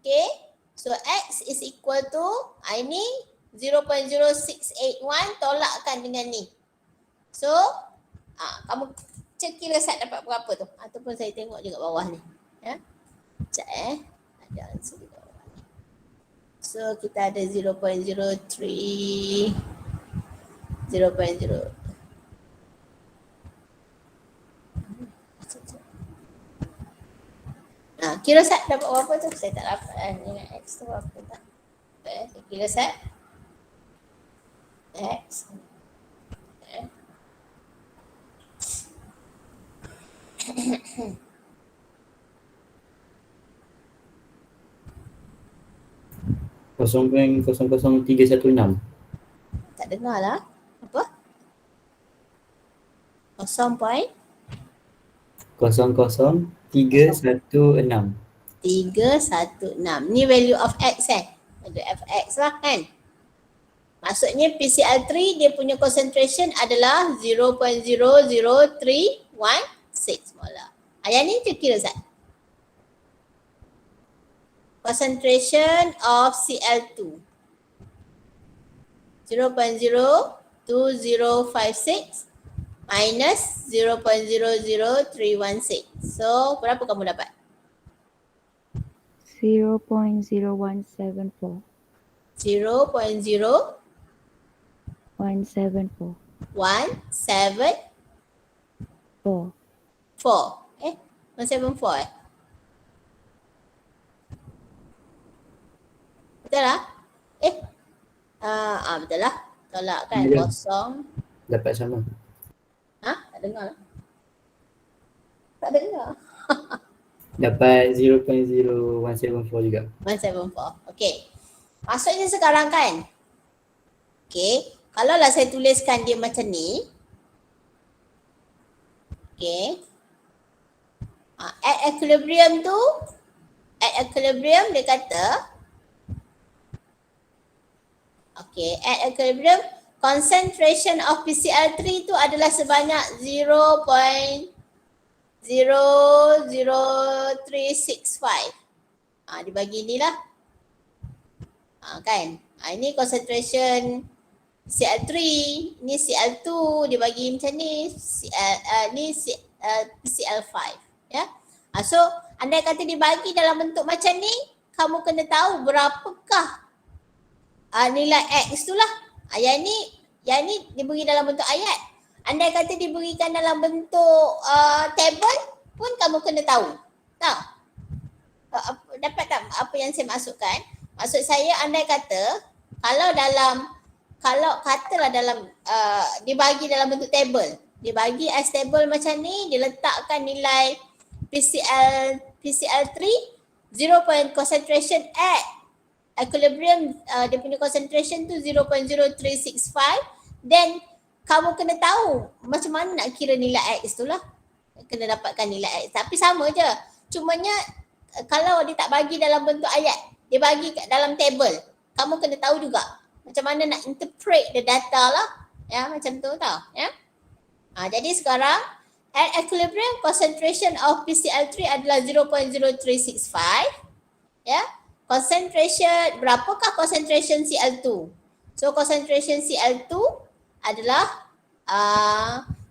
Okay. So X is equal to ini 0.0681 tolakkan dengan ni. So kamu cek kira set dapat berapa tu. Ataupun saya tengok juga bawah ni. Ya. Sekejap ada answer di bawah ni. So kita ada 0.03 0.0 kira set dapat berapa tu? Saya tak dapat nilai X tu berapa tak. Saya kira set X. .00316. Tak dengar lah. Apa? 0.316. 316. Ni value of X Value of X lah kan. Maksudnya PCL3 dia punya concentration adalah 0.00316 molar. Yang ni tu kira Zat. Concentration of Cl2 0.02056 minus 0.00316. So berapa kamu dapat? 0.0174. 0.0174. 174. 4. 174 Betul lah? Betul lah. Tolak kan? Ya. Kosong. Dapat sama. Tak dengar lah. Tak dengar. Dapat 0.0174 juga. 174. Okey. Maksudnya sekarang kan? Okey. Kalau lah saya tuliskan dia macam ni. Okey. At equilibrium tu. At equilibrium dia kata. Okey. At equilibrium. Concentration of PCl3 tu adalah sebanyak 0.00365. Dibagi ni lah. Kan? Ini concentration Cl3, ni Cl2 dibagi macam ni, ni PCl5. Ya. So, andai kata dibagi dalam bentuk macam ni, kamu kena tahu berapakah nilai X tu lah. Yang ni diberi dalam bentuk ayat. Andai kata diberikan dalam bentuk table pun kamu kena tahu. Tahu? Dapat tak apa yang saya maksudkan? Maksud saya andai kata kalau katalah dalam dibagi dalam bentuk table. Dibagi as table macam ni, diletakkan nilai PCl3 0 point concentration at equilibrium dia punya concentration tu 0.0365, then kamu kena tahu macam mana nak kira nilai X tu lah. Kena dapatkan nilai X. Tapi sama je. Cumanya kalau dia tak bagi dalam bentuk ayat, dia bagi kat dalam table. Kamu kena tahu juga macam mana nak interpret the data lah. Ya, macam tu tau. Ya. Jadi sekarang at equilibrium concentration of PCl3 adalah 0.0365. Ya. Concentration, berapakah concentration Cl2? So concentration Cl2 adalah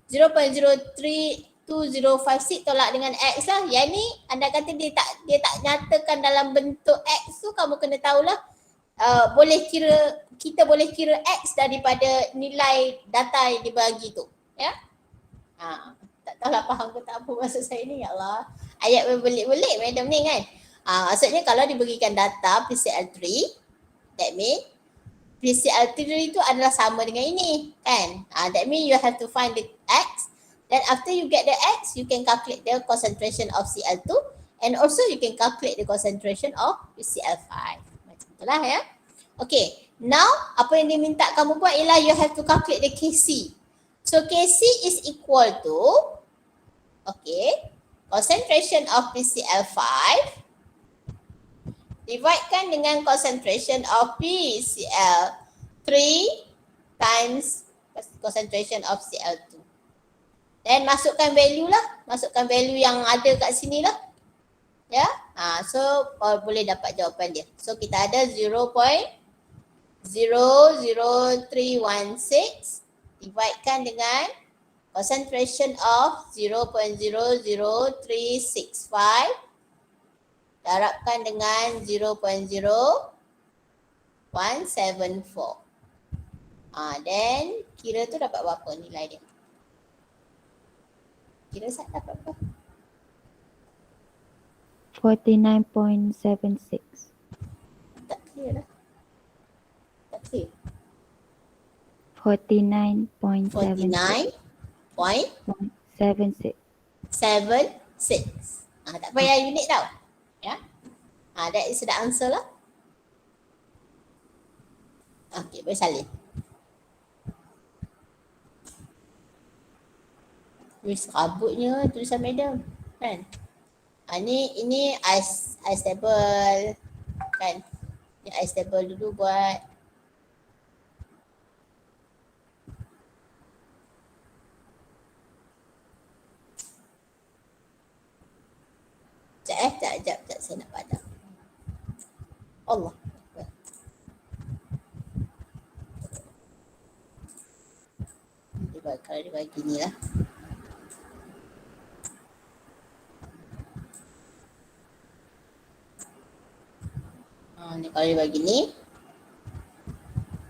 0.032056 tolak dengan X lah. Yang ni anda kata dia tak nyatakan dalam bentuk X tu, kamu kena tahulah kita boleh kira X daripada nilai data yang dibagi tu. Ya. Tak tahulah faham ke tak apa maksud saya ni. Ya Allah. Ayat berbelit-belit madam ni kan. Maksudnya kalau diberikan data PCl3, that means PCl3 itu adalah sama dengan ini kan. That means you have to find the X. Then after you get the X, you can calculate the concentration of Cl2 and also you can calculate the concentration of PCl5. Macam itulah ya. Okay, now apa yang dia minta kamu buat ialah you have to calculate the Kc. So Kc is equal to, okay, concentration of PCl5 dividekan dengan concentration of PCl3 times concentration of Cl2. Then masukkan value lah. Masukkan value yang ada kat sini lah. Ya. So boleh dapat jawapan dia. So kita ada 0.00316 dividekan dengan concentration of 0.00365 darabkan dengan 0.0174. Then kira tu dapat berapa nilai dia? Kira saya dapat berapa? 49.76. Tak clear lah. Tak clear. 49.76. 49.76. 76. Tak payah unit tau. Ya. That is the answer lah. Okay, boleh salin. Serabutnya tulisan madam kan. Ini ice table kan. Ini ice table dulu buat. Sekejap saya nak padam. Allah. Kalau dia bagi ni lah. Ni kalau dia bagi ni,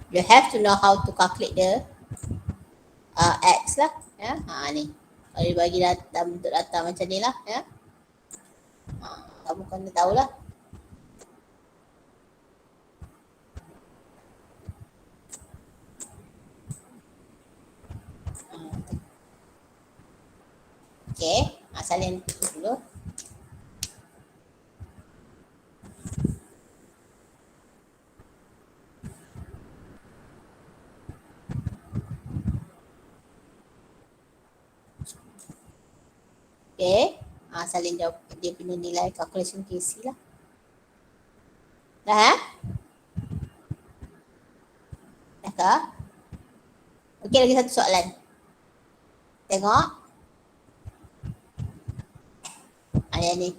you have to know how to calculate the X lah. Ya. Ni. Kalau dia bagi bentuk data macam ni lah. Ya. Kamu kena tahulah. Okay, salin dulu. Okay, salin jawab dia punya nilai calculation Kc lah. Dah Dah kah? Okay, lagi satu soalan. Tengok. Yang ni.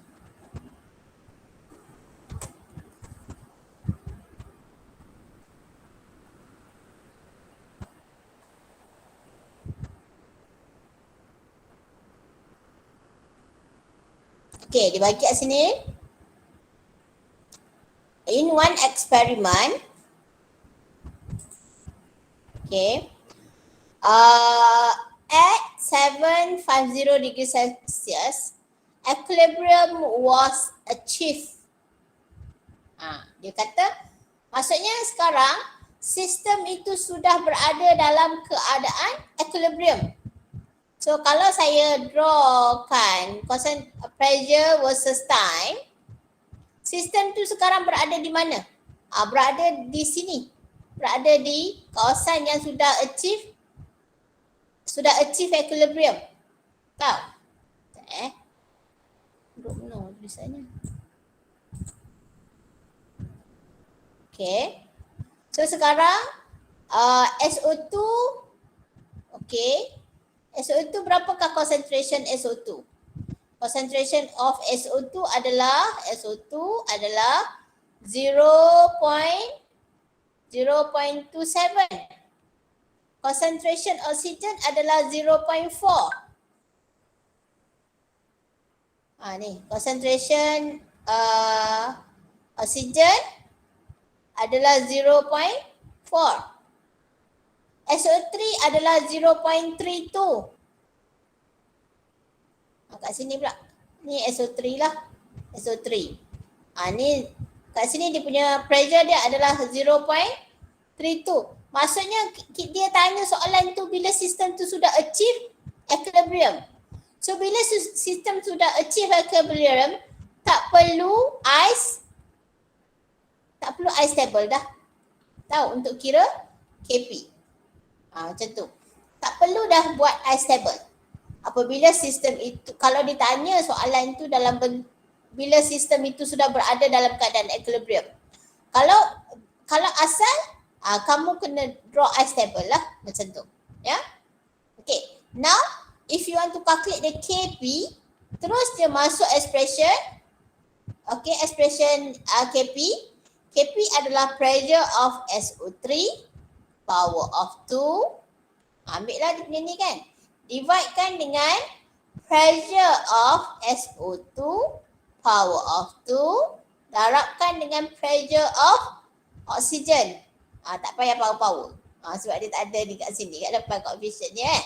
Okay, dia bagi kat sini. In one experiment, okay, at 750 degrees Celsius, equilibrium was achieved. Dia kata, maksudnya sekarang sistem itu sudah berada dalam keadaan equilibrium. So kalau saya drawkan constant pressure versus time, sistem tu sekarang berada di mana? berada di sini. Berada di kawasan yang sudah achieve equilibrium. Tahu? Don't know tulisannya. Okay. So sekarang SO2, okay. SO2 berapakah concentration SO2? Concentration of SO2 adalah 0.27. Concentration oxygen adalah 0.4. Ni concentration oxygen adalah 0.4. SO3 adalah 0.32. Kat sini pula. Ni SO3 lah. SO3. Ni kat sini dia punya pressure dia adalah 0.32. Maksudnya dia tanya soalan tu bila sistem tu sudah achieve equilibrium. So bila sistem sudah achieve equilibrium, tak perlu ice stable dah. Tahu untuk kira KP. Macam tu. Tak perlu dah buat ice stable. Apabila sistem itu, kalau ditanya soalan itu bila sistem itu sudah berada dalam keadaan equilibrium. Kalau asal, kamu kena draw ice table lah macam tu. Ya. Okay. Now, if you want to calculate the KP, terus dia masuk expression. Okay, expression KP. KP adalah pressure of SO3 power of 2. Ambil lah dia punya ni kan. Divide kan dengan pressure of SO2 power of 2 darabkan dengan pressure of oxygen. Tak payah power. Sebab dia tak ada di kat sini kat depan coefficient ni kan.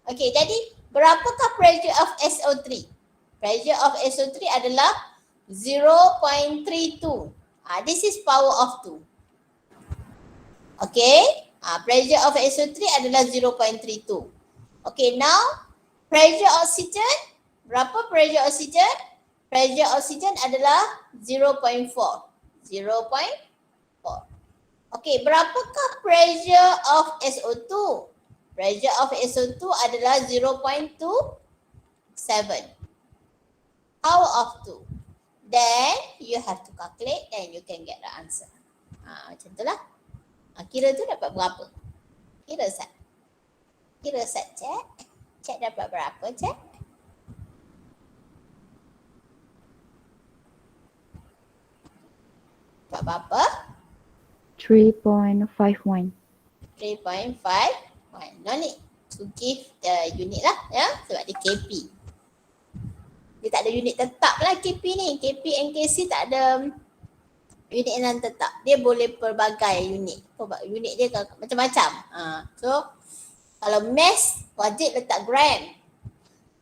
Okey, jadi berapakah pressure of SO3? Pressure of SO3 adalah 0.32. This is power of 2. Okay. Pressure of SO3 adalah 0.32. Okay, now pressure oxygen. Berapa pressure oxygen? Pressure oxygen adalah 0.4. 0.4. Okay, berapakah pressure of SO2? Pressure of SO2 adalah 0.27. Power of 2. Then you have to calculate and you can get the answer. Macam tu lah. Kira tu dapat berapa? Kira Sat. Cek. Cek dapat berapa, cek? Dapat berapa? 3.51. 3.51. No need to give the unit lah. Ya, sebab dia KP. Dia tak ada unit tetap lah KP ni. KP NKC tak ada unit yang tetap. Dia boleh pelbagai unit. Unit dia macam-macam. So, kalau mass wajib letak gram.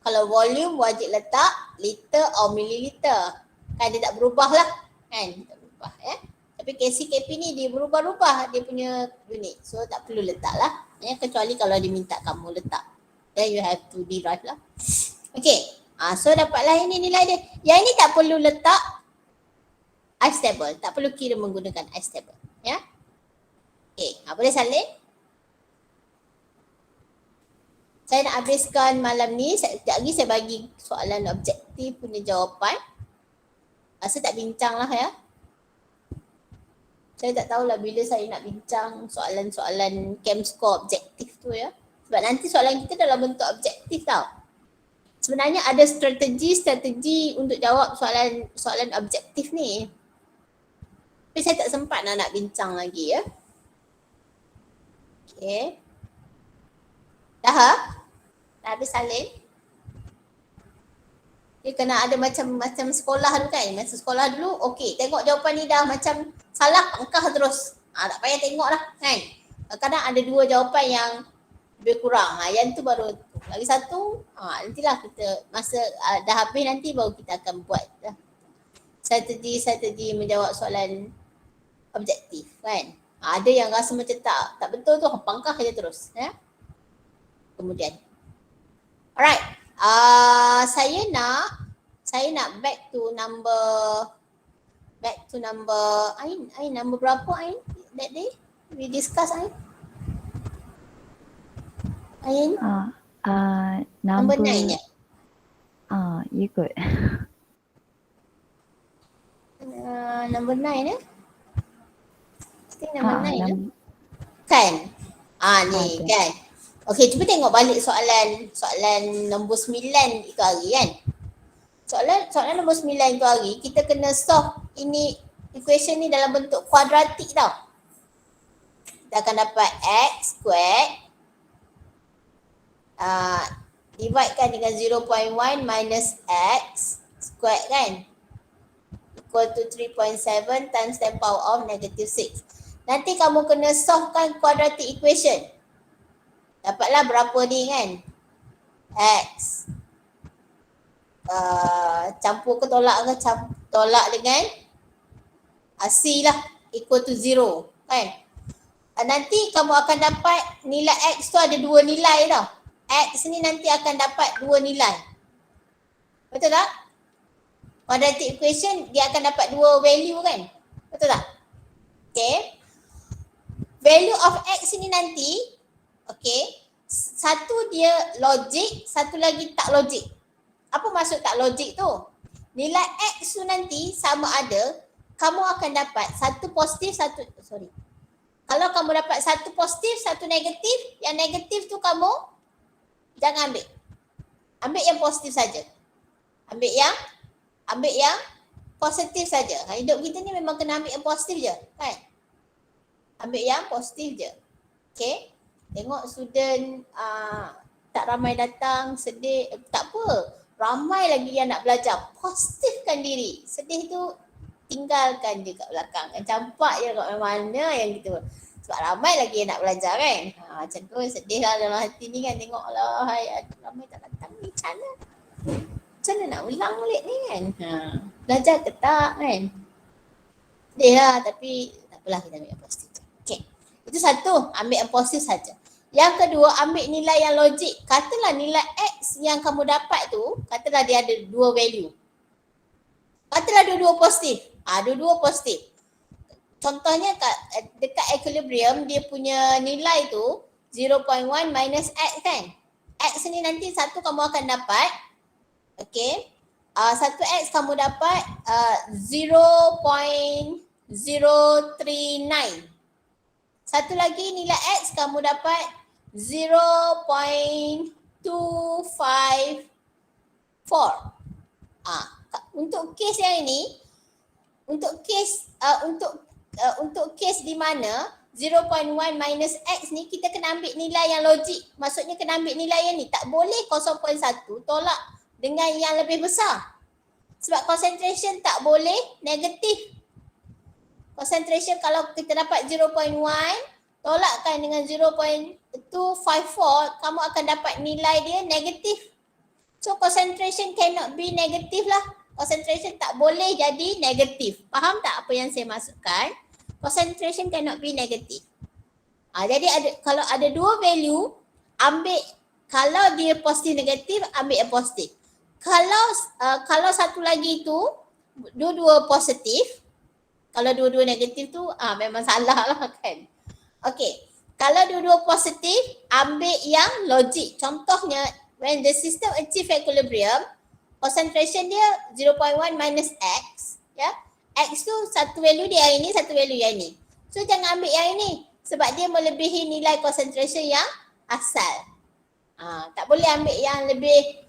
Kalau volume wajib letak liter atau mililiter. Kan dia tak berubah lah. Kan tak berubah ya. Tapi KCKP ni dia berubah-ubah dia punya unit. So tak perlu letak lah. Ya, kecuali kalau dia minta kamu letak. Then you have to derive lah. Okay. So dapatlah ini nilai dia. Yang ini tak perlu letak ice table. Tak perlu kira menggunakan ice table. Ya. Okay. Boleh salin? Saya nak habiskan malam ni. Sekejap lagi saya bagi soalan objektif punya jawapan. Saya tak bincang lah ya. Saya tak tahulah bila saya nak bincang soalan-soalan chem score objektif tu ya. Sebab nanti soalan kita dalam bentuk objektif tau. Sebenarnya ada strategi untuk jawab soalan objektif ni. Tapi saya tak sempat nak bincang lagi ya. Okay. Dah habis salin. Dia kena ada macam sekolah tu kan. Masa sekolah dulu, okey. Tengok jawapan ni dah macam salah, angkah terus. Tak payah tengok lah kan. Kadang-kadang ada dua jawapan yang lebih kurang. Yang tu baru lagi satu. Nantilah kita masa dah habis nanti baru kita akan buat strategi menjawab soalan objektif kan. Ada yang rasa macam tak betul tu, pangkah je terus. Ya? Kemudian. Alright. Saya nak back to number Back to number, Ain number berapa Ain that day? We discuss Ain? Ain? Number Number 9 ya? ikut. Number 9 ya? I think number 9 ya? Num- Kan? Ni Okay. kan? Okey, cuba tengok balik soalan nombor 9 itu hari kan? Soalan nombor 9 itu hari, kita kena solve ini equation ni dalam bentuk kuadratik tau. Kita akan dapat x squared divide kan dengan 0.1 minus x squared kan, equal to 3.7 times 10 power of negative 6. Nanti kamu kena solve kan quadratic equation. Dapatlah berapa ni kan? X campur ke tolak tolak dengan C lah, equal to 0 kan. Nanti kamu akan dapat nilai X tu ada dua nilai tau. X ni nanti akan dapat dua nilai. Betul tak? Quadratic equation dia akan dapat dua value kan. Betul tak? Okay. Value of X ni nanti, okay, satu dia logik, satu lagi tak logik. Apa maksud tak logik tu? Nilai X tu nanti sama ada kamu akan dapat satu positif, kalau kamu dapat satu positif, satu negatif, yang negatif tu kamu jangan ambil. Ambil yang positif saja. Ambil yang positif saja. Hidup kita ni memang kena ambil yang positif je, kan? Ambil yang positif je. Okay? Tengok student tak ramai datang, sedih, tak apa. Ramai lagi yang nak belajar. Positifkan diri. Sedih tu tinggalkan je kat belakang. Campak je kat mana yang gitu. Sebab ramai lagi yang nak belajar kan. Macam tu sedih lah dalam hati ni kan. Tengok lah ramai tak datang ni. Macam mana nak ulang balik ni kan. Belajar ke tak kan. Sedih lah tapi tak apalah, kita ambil yang positif. Okay. Itu satu, ambil yang positif saja. Yang kedua, ambil nilai yang logik. Katalah nilai X yang kamu dapat tu, katalah dia ada dua value. Katalah dua-dua positif. Dua-dua positif. Contohnya dekat equilibrium, dia punya nilai tu 0.1 minus X kan. X ni nanti satu kamu akan dapat, okay, satu X kamu dapat 0.039. Satu lagi nilai X kamu dapat 0.254. Untuk kes yang ini, untuk kes di mana 0.1 minus X ni kita kena ambil nilai yang logik. Maksudnya kena ambil nilai yang ni. Tak boleh 0.1 tolak dengan yang lebih besar. Sebab concentration tak boleh negatif. Concentration kalau kita dapat 0.1 tolakkan dengan 0.254, kamu akan dapat nilai dia negatif. So concentration cannot be negative lah. Concentration tak boleh jadi negatif. Faham tak apa yang saya maksudkan? Concentration cannot be negative. Jadi kalau ada dua value, ambil, kalau dia positif negatif, ambil yang positif. Kalau satu lagi tu dua-dua positif, kalau dua-dua negatif tu memang salah lah kan. Okey, kalau dua-dua positif, ambil yang logik. Contohnya, when the system achieve equilibrium, concentration dia 0.1 minus X, ya. X tu satu value dia yang ini, satu value yang ini. So jangan ambil yang ini sebab dia melebihi nilai concentration yang asal. Tak boleh ambil yang lebih,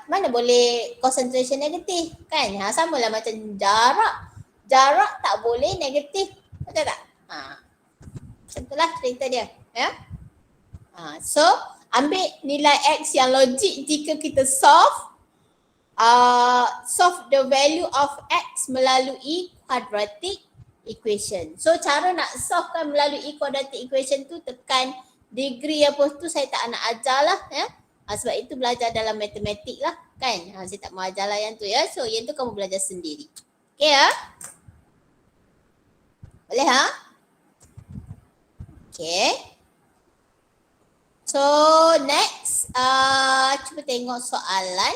mana boleh concentration negatif kan. Sama lah macam jarak. Jarak tak boleh negatif. Betul tak? Macam itulah cerita dia. Ya? So ambil nilai X yang logik jika kita solve the value of X melalui quadratic equation. So cara nak solve kan melalui quadratic equation tu, tekan degree apa tu saya tak nak ajar lah ya. Sebab itu belajar dalam matematik lah kan. Saya tak mau ajar lah yang tu ya. So yang tu kamu belajar sendiri. Okay ya. Boleh ha? Okay. So next, cuba tengok soalan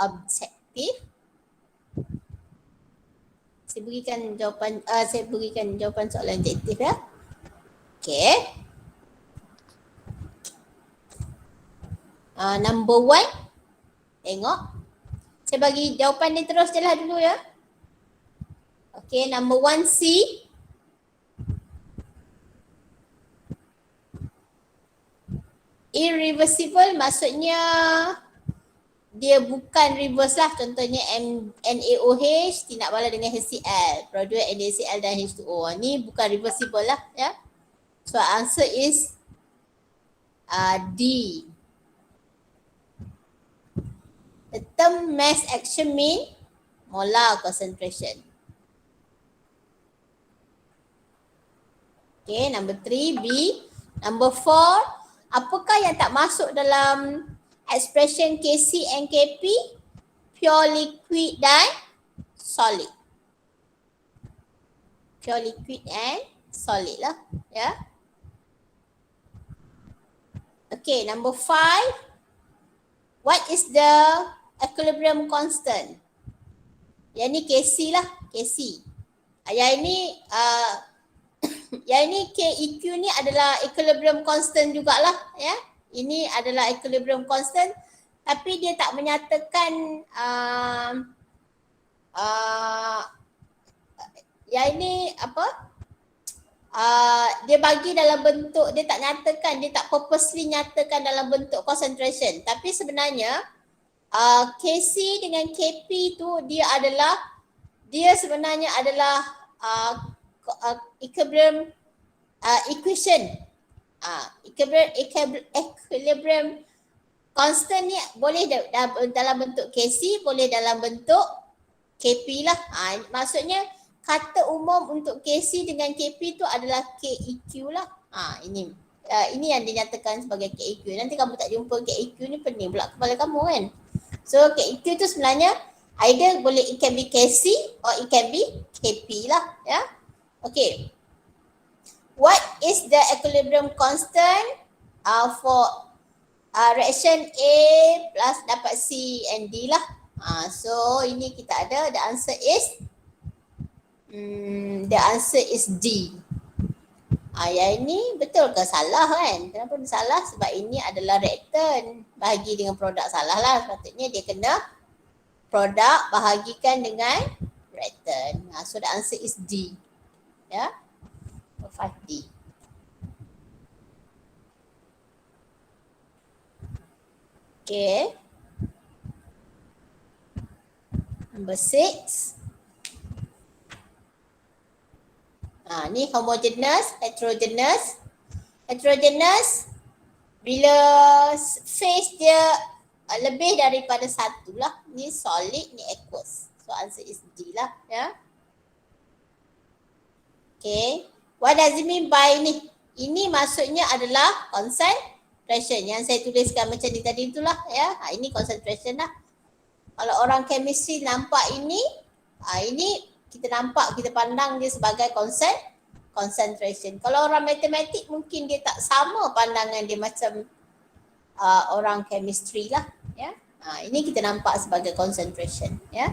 objektif. Saya berikan jawapan soalan objektif ya. Okay. Number 1. Tengok. Saya bagi jawapan ni terus je lah dulu ya. Okay, number 1C. Irreversible maksudnya dia bukan reverse lah. Contohnya NaOH tindak bala dengan HCl, produce NaCl dan H2O. Ni bukan reversible lah ya. So answer is D. The term mass action mean molar concentration. Okay, number 3 B. Number 4, apakah yang tak masuk dalam expression Kc and Kp? Pure liquid dan solid. Pure liquid and solid lah ya. Okay, number 5. What is the equilibrium constant? Yang ni Kc lah, Kc. Yang ini yang ini KEQ ni adalah equilibrium constant jugalah ya. Ini adalah equilibrium constant tapi dia tak menyatakan yang ini apa? Dia bagi dalam bentuk, dia tak nyatakan, dia tak purposely nyatakan dalam bentuk concentration. Tapi sebenarnya Kc dengan Kp tu dia sebenarnya adalah equilibrium equation. Equilibrium constant ni boleh dalam bentuk Kc, boleh dalam bentuk Kp lah. Maksudnya kata umum untuk Kc dengan Kp tu adalah KEQ lah. Ini yang dinyatakan sebagai KEQ. Nanti kamu tak jumpa KEQ ni pening pula kepala kamu kan. So KEQ tu sebenarnya either boleh, it can be Kc or it can be Kp lah ya. Okay. What is the equilibrium constant for reaction A plus dapat C and D lah. So ini kita ada, the answer is D. Yang ini betul ke salah kan? Kenapa salah? Sebab ini adalah reaktan bahagi dengan produk, salah lah. Sepatutnya dia kena produk bahagikan dengan reaktan. So the answer is D. Ya. 5D. Okay. Number 6. Ni homogeneous, heterogeneous. Heterogeneous bila phase dia lebih daripada satu lah. Ni solid, ni aqueous. So answer is D lah ya. Okay. What does it mean by ni? Ini maksudnya adalah concentration. Yang saya tuliskan macam ni tadi itulah ya. Ini concentration lah. Kalau orang chemistry nampak ini kita nampak, kita pandang dia sebagai concentration. Kalau orang matematik mungkin dia tak sama pandangan dia macam orang chemistry lah ya. Ini kita nampak sebagai concentration ya.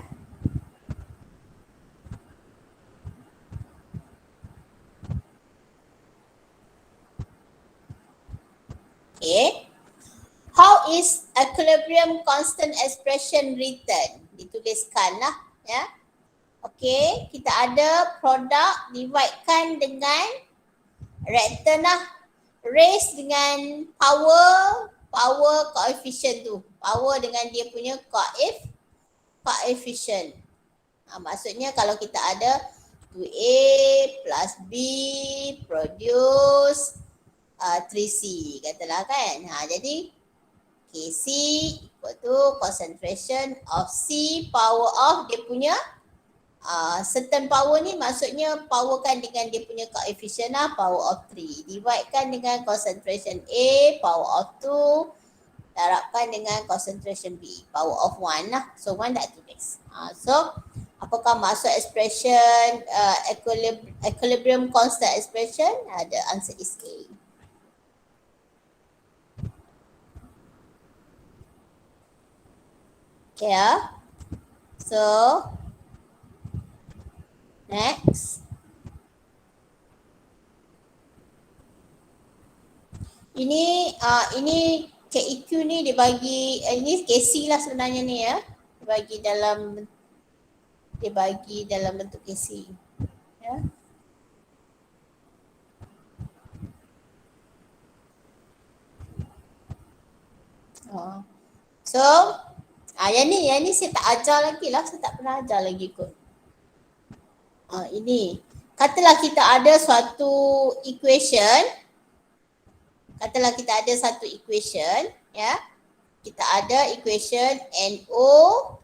Okay. How is equilibrium constant expression written? Dituliskanlah ya. Okay, kita ada produk dividekan dengan reactant lah. Raise dengan power coefficient tu. Power dengan dia punya coefficient. Maksudnya kalau kita ada 2A plus B produce 3C katalah kan. Jadi Kc equal to concentration of C power of dia punya certain power ni, maksudnya power kan dengan dia punya coefficient lah, power of 3. Divide kan dengan concentration A power of 2. Darabkan dengan concentration B power of 1 lah. So 1 dah tulis. So apakah maksud expression equilibrium constant expression? The answer is A. Okay, so Next. Ini KEQ ni dia bagi, ini KC lah sebenarnya ni ya. Dia bagi dalam bentuk KC. Ya. So, yang ni saya tak ajar lagi lah. Saya tak pernah ajar lagi kot. Ini. Katalah kita ada suatu equation. Ya. Kita ada equation NOBR.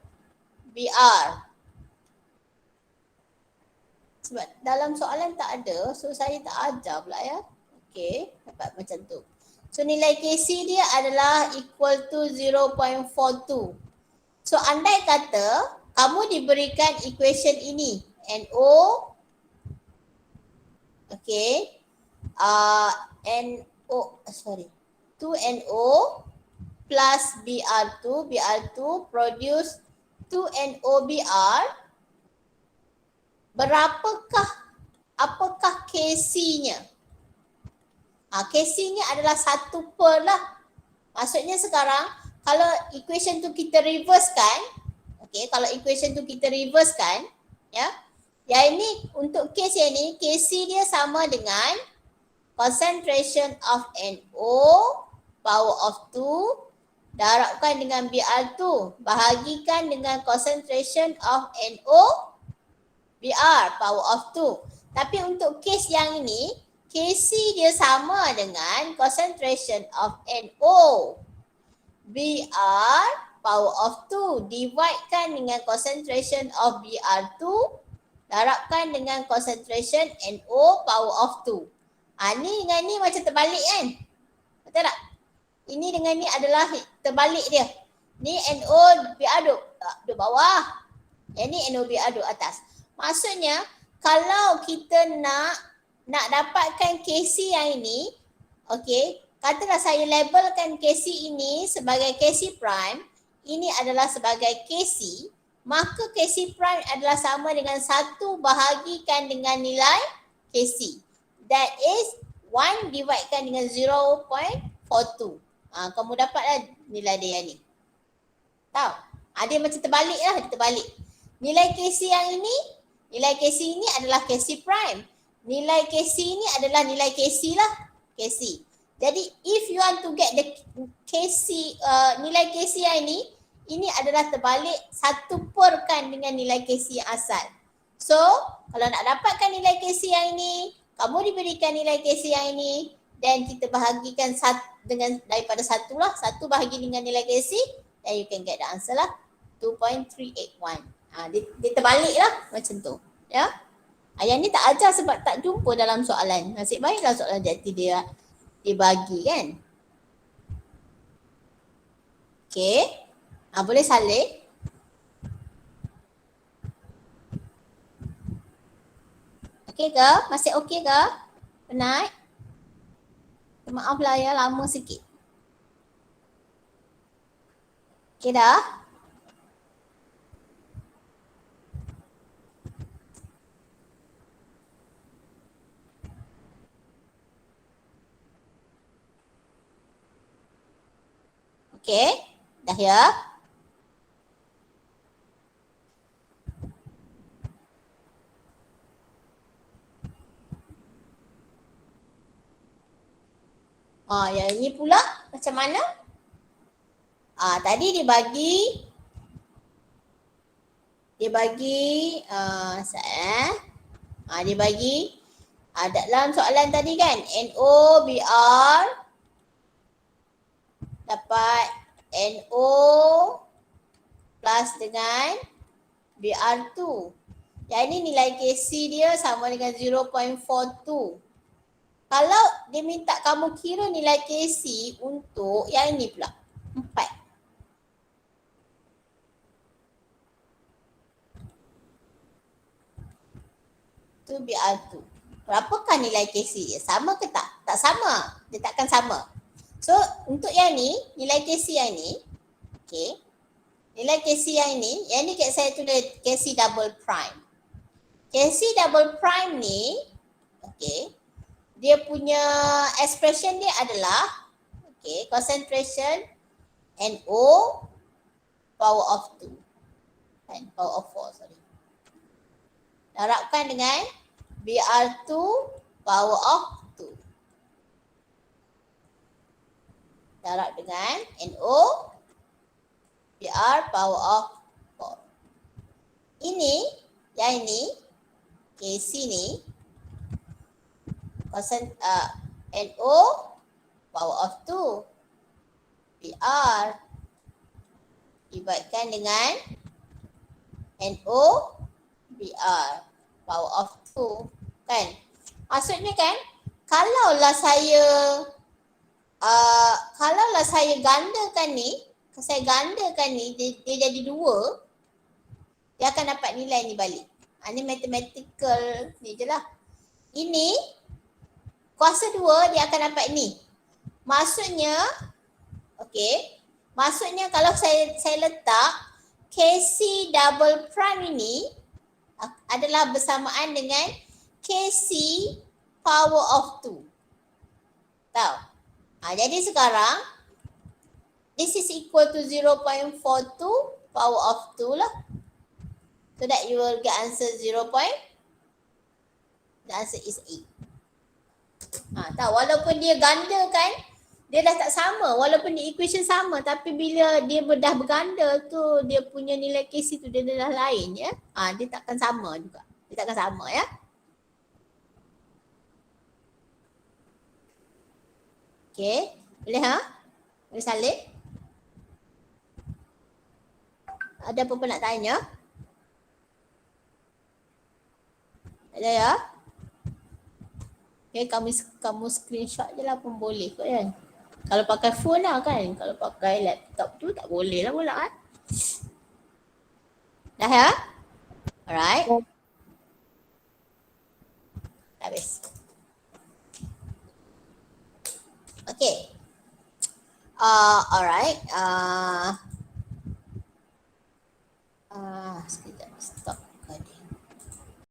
Sebab dalam soalan tak ada, so saya tak ajar pula ya. Okay, dapat macam tu. So nilai KC dia adalah equal to 0.42. So andai kata kamu diberikan equation ini, NO, okay, 2NO plus BR2 produce 2NOBR. Apakah KC-nya? KC-nya adalah 1 per lah. Maksudnya sekarang kalau equation tu kita reversekan, okay, ya. Yang ini untuk case yang ni, KC dia sama dengan concentration of NO power of 2 darabkan dengan BR2 bahagikan dengan concentration of NO BR power of 2. Tapi untuk case yang ini, KC dia sama dengan concentration of NO BR power of 2 dividekan dengan concentration of BR2 darabkan dengan concentration NO power of 2. Ni dengan ni macam terbalik kan? Betul tak? Ini dengan ni adalah terbalik dia. Ni NO BR duduk bawah. Yang ni NO BR duduk atas. Maksudnya kalau kita nak dapatkan KC yang ini, okey, katalah saya labelkan KC ini sebagai KC prime, ini adalah sebagai KC, maka KC prime adalah sama dengan 1 bahagikan dengan nilai KC. That is 1 dividekan dengan 0.42. Kamu dapatlah nilai dia yang ni. Tahu? Dia macam terbalik lah, dia terbalik. Nilai KC yang ini, nilai KC ini adalah KC prime. Nilai KC ini adalah nilai KC lah. KC. Jadi if you want to get the KC, nilai KC yang ini adalah terbalik 1 per kan dengan nilai KC yang asal. So kalau nak dapatkan nilai KC yang ini, kamu diberikan nilai KC yang ini dan kita bahagikan dengan daripada 1 lah. 1 bahagi dengan nilai KC, then you can get the answer lah. 2.381. Dia terbalik lah macam tu. Ya. Yang ni tak ajar sebab tak jumpa dalam soalan. Nasib baiklah soalan jati dia bagi kan. Okay. Boleh salin. Okey ke? Masih okey ke? Penat? Maaf lah ya, lama sikit. Okey dah? Okey, dah ya? Yang ini pula macam mana? Tadi dia bagi dia bagi dalam soalan tadi kan, NOBR dapat NO plus dengan BR2. Yang ini nilai KC dia sama dengan 0.42. Kalau dia minta kamu kira nilai KC untuk yang ini pula, 4. Tu BR2. Berapakah nilai KC dia? Sama ke tak? Tak sama. Dia takkan sama. So untuk yang ni, nilai KC yang ni, okay. Nilai KC yang ni saya tulis KC double prime. KC double prime ni, okay, dia punya expression dia adalah, okay, concentration NO power of 2. Kan, power of 4, sorry. Darabkan dengan Br2 power of 2. Darab dengan NO Br power of 4. Ini, yang ini, KC ni, NO power of 2 Br dibuatkan dengan NO Br power of 2, kan? Maksudnya kan, kalaulah saya gandakan ni, dia jadi 2, dia akan dapat nilai ni balik. Ini mathematical ni je lah. Ini kuasa 2 dia akan dapat ni. Maksudnya, okay, maksudnya kalau saya letak KC double prime ini adalah bersamaan dengan KC power of 2. Tahu? Jadi sekarang this is equal to 0.42 power of 2 lah. So that you will get answer 0. The answer is 8. Tahu, walaupun dia ganda kan, dia dah tak sama. Walaupun dia equation sama, tapi bila dia dah berganda tu, dia punya nilai KC tu dia dah lain ya. Dia takkan sama juga. Dia takkan sama ya. Okay, boleh Boleh salin? Ada apa-apa nak tanya? Ada ya? Okay, kamu screenshot je lah pun boleh kot kan. Kalau pakai phone lah kan. Kalau pakai laptop tu tak boleh lah pula kan. Dah ya? Alright. Habis. Okay. Alright.